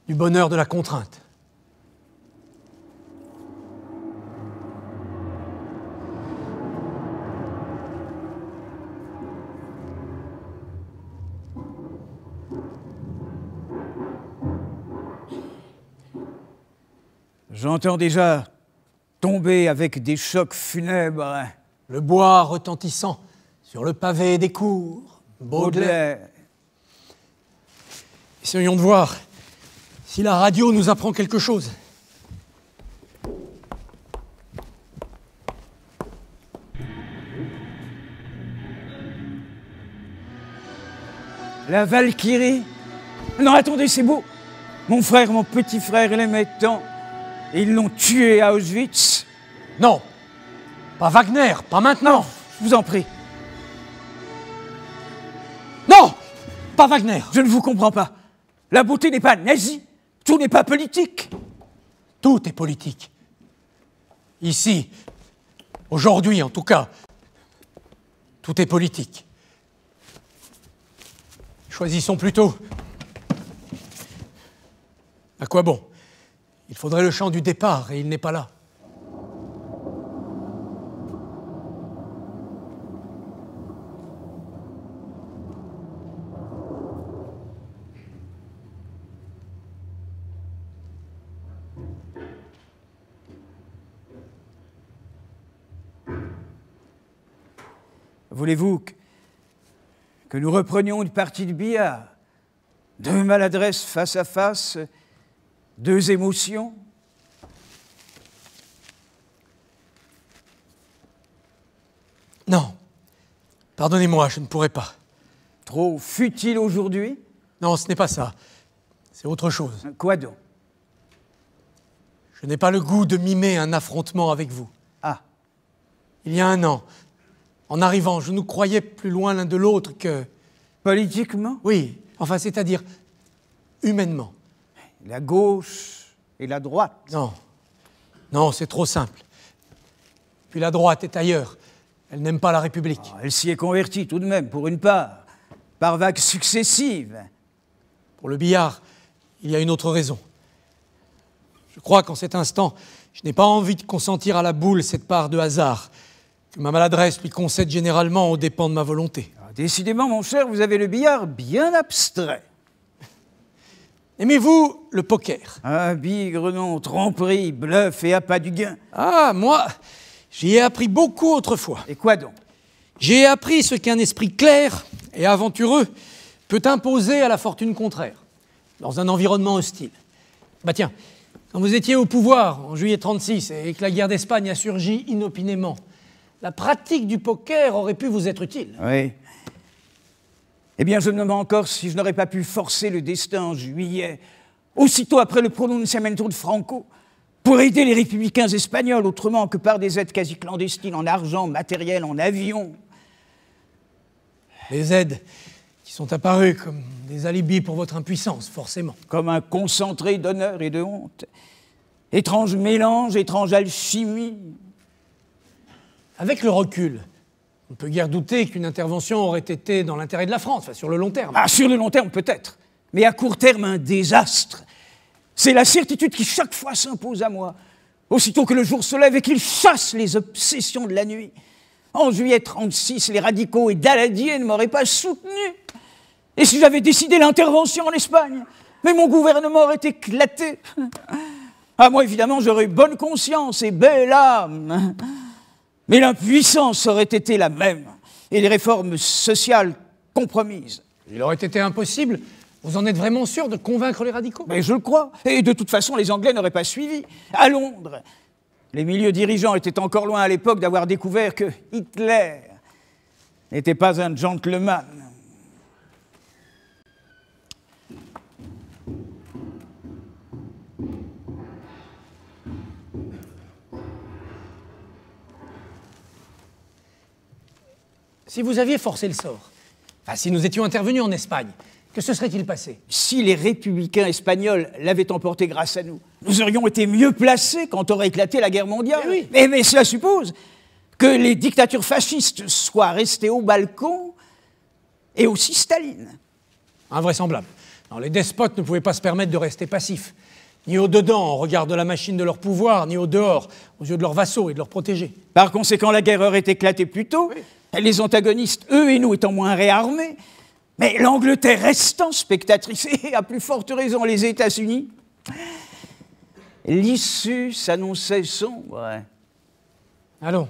Speaker 3: du bonheur de la contrainte.
Speaker 2: J'entends déjà tomber avec des chocs funèbres.
Speaker 3: Le bois retentissant sur le pavé des cours. Baudelaire. Essayons de voir si la radio nous apprend quelque chose.
Speaker 2: La Valkyrie? Non, attendez, c'est beau. Mon frère, mon petit frère l'aimait tant. Et ils l'ont tué à Auschwitz.
Speaker 3: Non, pas Wagner, pas maintenant.
Speaker 2: Non, je vous en prie.
Speaker 3: Non, pas Wagner.
Speaker 2: Je ne vous comprends pas. La beauté n'est pas nazie. Tout n'est pas politique.
Speaker 3: Tout est politique. Ici, aujourd'hui en tout cas, tout est politique. Choisissons plutôt. À quoi bon? Il faudrait le champ du départ et il n'est pas là.
Speaker 2: Voulez-vous que nous reprenions une partie de billard? Deux maladresses face à face, deux émotions?
Speaker 3: Non. Pardonnez-moi, je ne pourrais pas.
Speaker 2: Trop futile aujourd'hui?
Speaker 3: Non, ce n'est pas ça. C'est autre chose.
Speaker 2: Quoi donc?
Speaker 3: Je n'ai pas le goût de mimer un affrontement avec vous.
Speaker 2: Ah.
Speaker 3: Il y a un an, en arrivant, je nous croyais plus loin l'un de l'autre que...
Speaker 2: Politiquement?
Speaker 3: Oui, enfin, c'est-à-dire humainement.
Speaker 2: La gauche et la droite?
Speaker 3: Non. Non, c'est trop simple. Puis la droite est ailleurs. Elle n'aime pas la République.
Speaker 2: Oh, elle s'y est convertie tout de même, pour une part, par vagues successives.
Speaker 3: Pour le billard, il y a une autre raison. Je crois qu'en cet instant, je n'ai pas envie de consentir à la boule cette part de hasard que ma maladresse lui concède généralement aux dépens de ma volonté.
Speaker 2: Décidément, mon cher, vous avez le billard bien abstrait.
Speaker 3: Aimez-vous le poker?
Speaker 2: Ah, bigre non, tromperie, bluff et appât du gain.
Speaker 3: Ah, moi, j'y ai appris beaucoup autrefois.
Speaker 2: Et quoi donc?
Speaker 3: J'ai appris ce qu'un esprit clair et aventureux peut imposer à la fortune contraire, dans un environnement hostile. Bah tiens, quand vous étiez au pouvoir en juillet 1936 et que la guerre d'Espagne a surgi inopinément, la pratique du poker aurait pu vous être utile.
Speaker 2: Oui. Eh bien, je me demande encore si je n'aurais pas pu forcer le destin en juillet, aussitôt après le pronunciamento de Franco, pour aider les républicains espagnols autrement que par des aides quasi clandestines en argent, matériel, en avions.
Speaker 3: Les aides qui sont apparues comme des alibis pour votre impuissance, forcément.
Speaker 2: Comme un concentré d'honneur et de honte. Étrange mélange, étrange alchimie.
Speaker 3: Avec le recul, on ne peut guère douter qu'une intervention aurait été dans l'intérêt de la France, enfin, sur le long terme.
Speaker 2: Ah, sur le long terme, peut-être. Mais à court terme, un désastre. C'est la certitude qui chaque fois s'impose à moi. Aussitôt que le jour se lève et qu'il chasse les obsessions de la nuit. En juillet 1936, les radicaux et Daladier ne m'auraient pas soutenu. Et si j'avais décidé l'intervention en Espagne, mais mon gouvernement aurait éclaté. Ah, moi, évidemment, j'aurais eu bonne conscience et belle âme. Mais l'impuissance aurait été la même, et les réformes sociales compromises.
Speaker 3: Il aurait été impossible, vous en êtes vraiment sûr, de convaincre les radicaux?
Speaker 2: Mais je le crois. Et de toute façon, les Anglais n'auraient pas suivi. À Londres, les milieux dirigeants étaient encore loin à l'époque d'avoir découvert que Hitler n'était pas un gentleman.
Speaker 3: Si vous aviez forcé le sort, enfin, si nous étions intervenus en Espagne, que se serait-il passé?
Speaker 2: Si les républicains espagnols l'avaient emporté grâce à nous, nous aurions été mieux placés quand aurait éclaté la guerre mondiale.
Speaker 3: Eh oui.
Speaker 2: Mais cela suppose que les dictatures fascistes soient restées au balcon et aussi Staline.
Speaker 3: Invraisemblable. Non, les despotes ne pouvaient pas se permettre de rester passifs, ni au-dedans, au regard de la machine de leur pouvoir, ni au-dehors, aux yeux de leurs vassaux et de leurs protégés.
Speaker 2: Par conséquent, la guerre aurait éclaté plus tôt, oui. Les antagonistes, eux et nous, étant moins réarmés, mais l'Angleterre restant spectatrice, et à plus forte raison les États-Unis, l'issue s'annonçait sombre.
Speaker 3: Allons.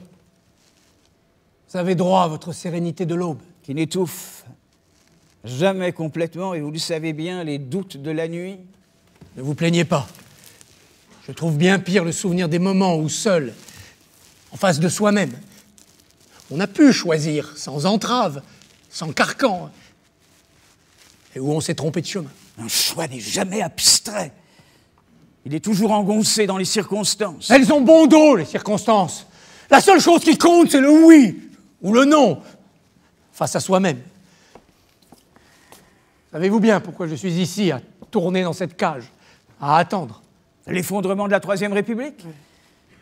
Speaker 3: Vous avez droit à votre sérénité de l'aube.
Speaker 2: Qui n'étouffe jamais complètement, et vous le savez bien, les doutes de la nuit.
Speaker 3: Ne vous plaignez pas. Je trouve bien pire le souvenir des moments où, seul, en face de soi-même, on a pu choisir sans entrave, sans carcan, et où on s'est trompé de chemin.
Speaker 2: Un choix n'est jamais abstrait. Il est toujours engoncé dans les circonstances.
Speaker 3: Elles ont bon dos, les circonstances. La seule chose qui compte, c'est le oui ou le non face à soi-même. Savez-vous bien pourquoi je suis ici, à tourner dans cette cage, à attendre?
Speaker 2: L'effondrement de la Troisième République?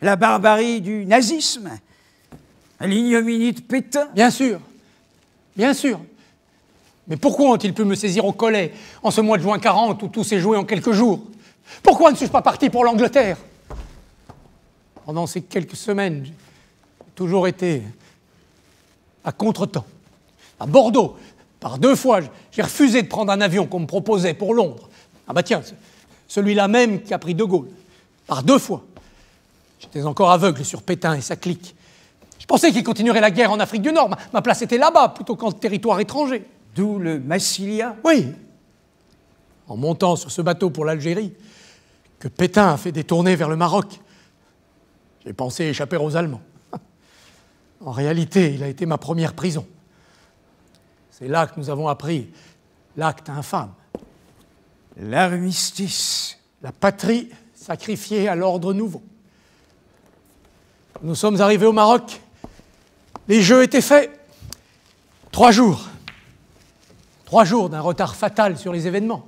Speaker 2: La barbarie du nazisme? L'ignominie de Pétain?
Speaker 3: Bien sûr, bien sûr. Mais pourquoi ont-ils pu me saisir au collet en ce mois de juin 40 où tout s'est joué en quelques jours? Pourquoi ne suis-je pas parti pour l'Angleterre? Pendant ces quelques semaines, j'ai toujours été à contretemps. À Bordeaux, par 2 fois, j'ai refusé de prendre un avion qu'on me proposait pour Londres. Ah bah tiens, celui-là même qui a pris De Gaulle. Par 2 fois. J'étais encore aveugle sur Pétain et sa clique. Je pensais qu'il continuerait la guerre en Afrique du Nord. Ma place était là-bas, plutôt qu'en territoire étranger.
Speaker 2: D'où le Massilia?
Speaker 3: Oui. En montant sur ce bateau pour l'Algérie, que Pétain a fait détourner vers le Maroc, j'ai pensé échapper aux Allemands. En réalité, il a été ma première prison. C'est là que nous avons appris l'acte infâme.
Speaker 2: L'armistice.
Speaker 3: La patrie sacrifiée à l'ordre nouveau. Nous sommes arrivés au Maroc. Les jeux étaient faits. 3 jours. 3 jours d'un retard fatal sur les événements.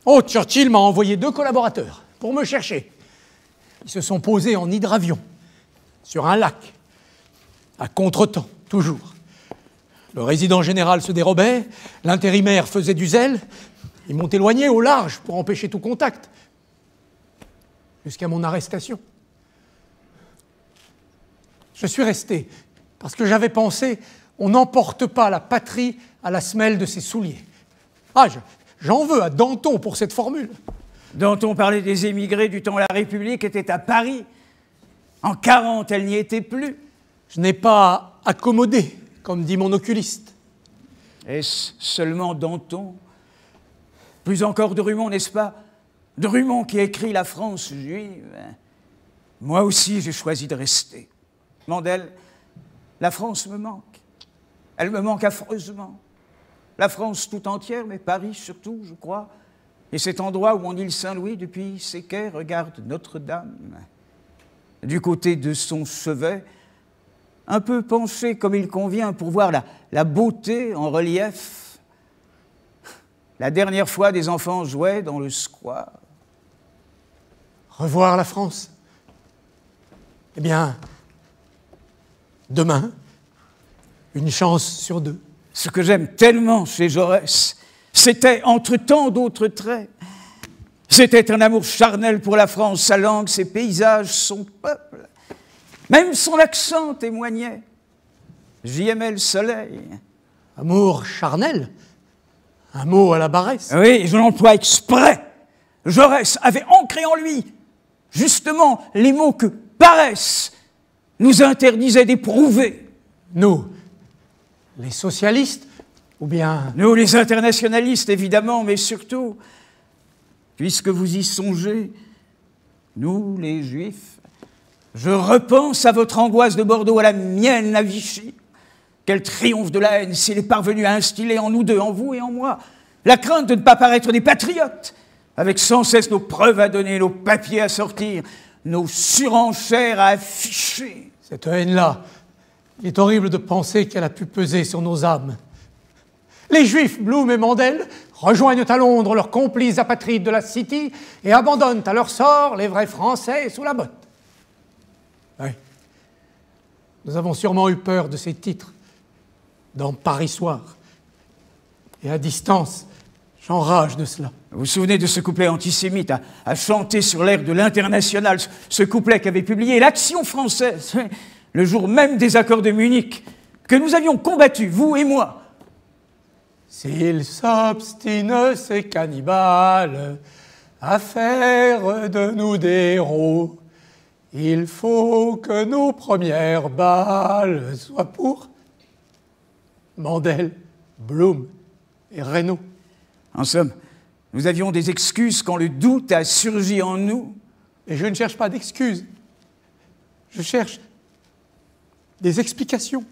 Speaker 3: Oh, Churchill m'a envoyé 2 collaborateurs pour me chercher. Ils se sont posés en hydravion, sur un lac, à contretemps, toujours. Le résident général se dérobait, l'intérimaire faisait du zèle, ils m'ont éloigné au large pour empêcher tout contact, jusqu'à mon arrestation. Je suis resté, parce que j'avais pensé, on n'emporte pas la patrie à la semelle de ses souliers. Ah, J'en veux à Danton pour cette formule.
Speaker 2: Danton parlait des émigrés du temps où la République était à Paris. En 40, elle n'y était plus.
Speaker 3: Je n'ai pas accommodé, comme dit mon oculiste.
Speaker 2: Est-ce seulement Danton? Plus encore Drummond, n'est-ce pas? Drummond qui écrit La France juive. Moi aussi, j'ai choisi de rester. Mandel, la France me manque. Elle me manque affreusement. La France tout entière, mais Paris surtout, je crois. Et cet endroit où mon île Saint-Louis, depuis ses quais, regarde Notre-Dame. Du côté de son chevet, un peu penché comme il convient pour voir la beauté en relief. La dernière fois, des enfants jouaient dans le square.
Speaker 3: Revoir la France. Eh bien, demain, une chance sur deux.
Speaker 2: Ce que j'aime tellement chez Jaurès, c'était, entre tant d'autres traits, c'était un amour charnel pour la France, sa langue, ses paysages, son peuple. Même son accent témoignait. J'y aimais le soleil.
Speaker 3: Amour charnel? Un mot à la Barrès?
Speaker 2: Oui, je l'emploie exprès. Jaurès avait ancré en lui, justement, les mots que paresse nous interdisait d'éprouver.
Speaker 3: Nous, les socialistes, ou bien...
Speaker 2: Nous, les internationalistes, évidemment, mais surtout, puisque vous y songez, nous, les Juifs, je repense à votre angoisse de Bordeaux, à la mienne, à Vichy. Quel triomphe de la haine s'il est parvenu à instiller en nous deux, en vous et en moi, la crainte de ne pas paraître des patriotes, avec sans cesse nos preuves à donner, nos papiers à sortir, nos surenchères à afficher.
Speaker 3: Cette haine-là, il est horrible de penser qu'elle a pu peser sur nos âmes. Les Juifs, Blum et Mandel, rejoignent à Londres leurs complices apatrides de la City et abandonnent à leur sort les vrais Français sous la botte. Oui. Nous avons sûrement eu peur de ces titres dans Paris Soir. Et à distance, j'enrage de cela.
Speaker 2: Vous vous souvenez de ce couplet antisémite à chanter sur l'air de l'Internationale, ce couplet qu'avait publié l'Action française, le jour même des accords de Munich, que nous avions combattu, vous et moi.
Speaker 3: S'ils s'obstinent, ces cannibales, à faire de nous des héros, il faut que nos premières balles soient pour Mandel, Blum et Reynaud.
Speaker 2: En somme, nous avions des excuses quand le doute a surgi en nous.
Speaker 3: Et je ne cherche pas d'excuses. Je cherche des explications.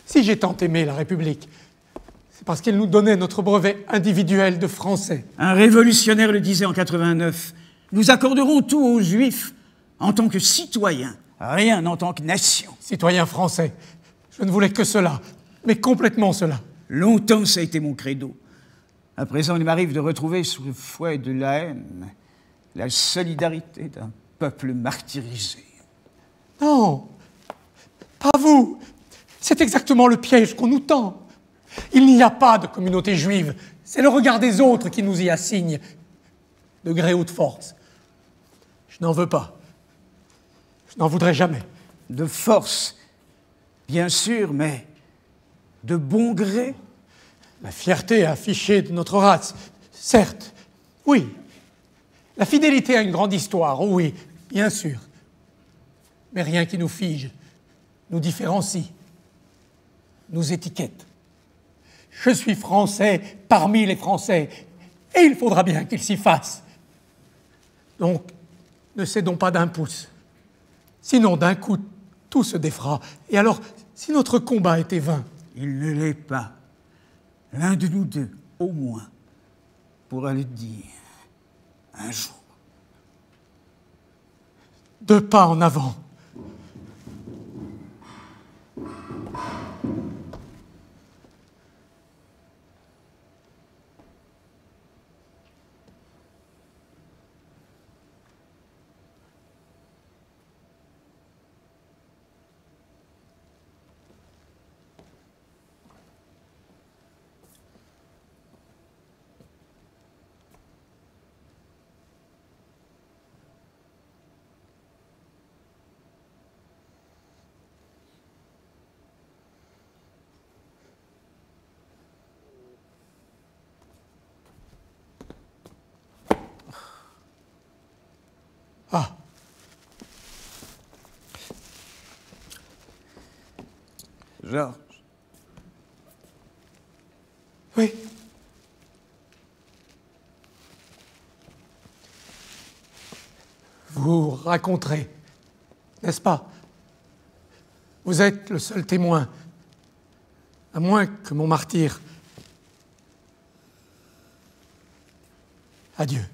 Speaker 3: Si j'ai tant aimé la République, c'est parce qu'elle nous donnait notre brevet individuel de français.
Speaker 2: Un révolutionnaire le disait en 89. Nous accorderons tout aux Juifs en tant que citoyens, rien en tant que nation.
Speaker 3: Citoyens français, je ne voulais que cela, mais complètement cela.
Speaker 2: Longtemps, ça a été mon credo. À présent, il m'arrive de retrouver sous le fouet de la haine la solidarité d'un peuple martyrisé.
Speaker 3: Non, pas vous. C'est exactement le piège qu'on nous tend. Il n'y a pas de communauté juive. C'est le regard des autres qui nous y assigne, de gré ou de force. Je n'en veux pas. Je n'en voudrais jamais.
Speaker 2: De force, bien sûr, mais de bon gré.
Speaker 3: La fierté affichée de notre race, certes, oui. La fidélité à une grande histoire, oh oui, bien sûr. Mais rien qui nous fige, nous différencie, nous étiquette. Je suis français parmi les Français, et il faudra bien qu'il s'y fasse. Donc, ne cédons pas d'un pouce. Sinon, d'un coup, tout se défera. Et alors, si notre combat était vain?
Speaker 2: Il ne l'est pas. L'un de nous deux, au moins, pourra le dire un jour.
Speaker 3: 2 pas en avant. Ah.
Speaker 2: Georges.
Speaker 3: Oui. Vous raconterez, n'est-ce pas? Vous êtes le seul témoin, à moins que mon martyr. Adieu.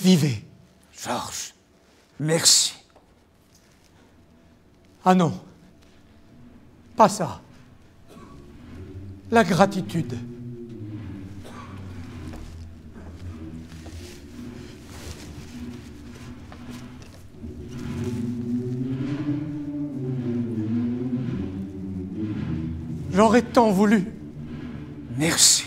Speaker 3: Vivez.
Speaker 2: Georges, merci.
Speaker 3: Ah non, pas ça. La gratitude. J'aurais tant voulu.
Speaker 2: Merci.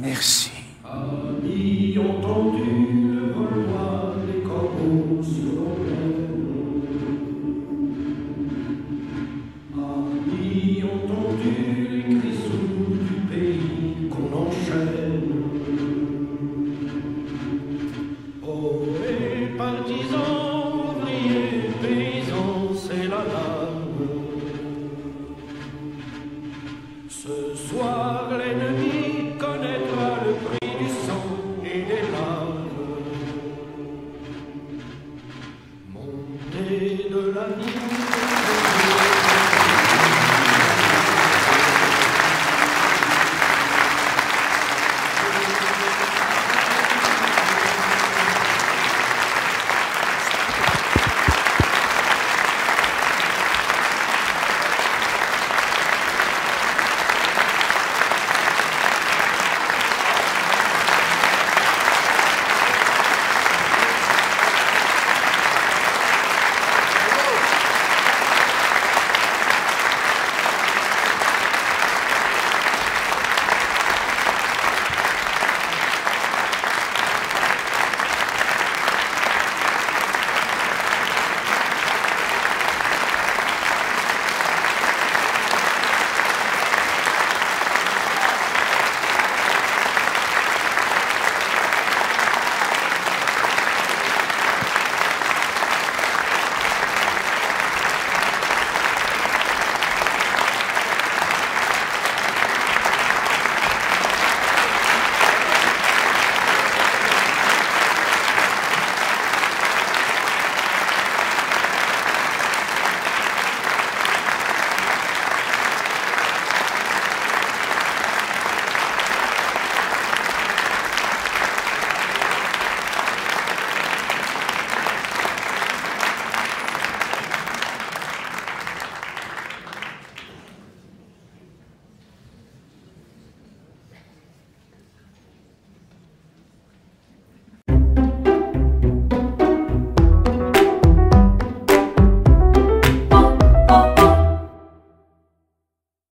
Speaker 2: Merci.
Speaker 7: Amis entendu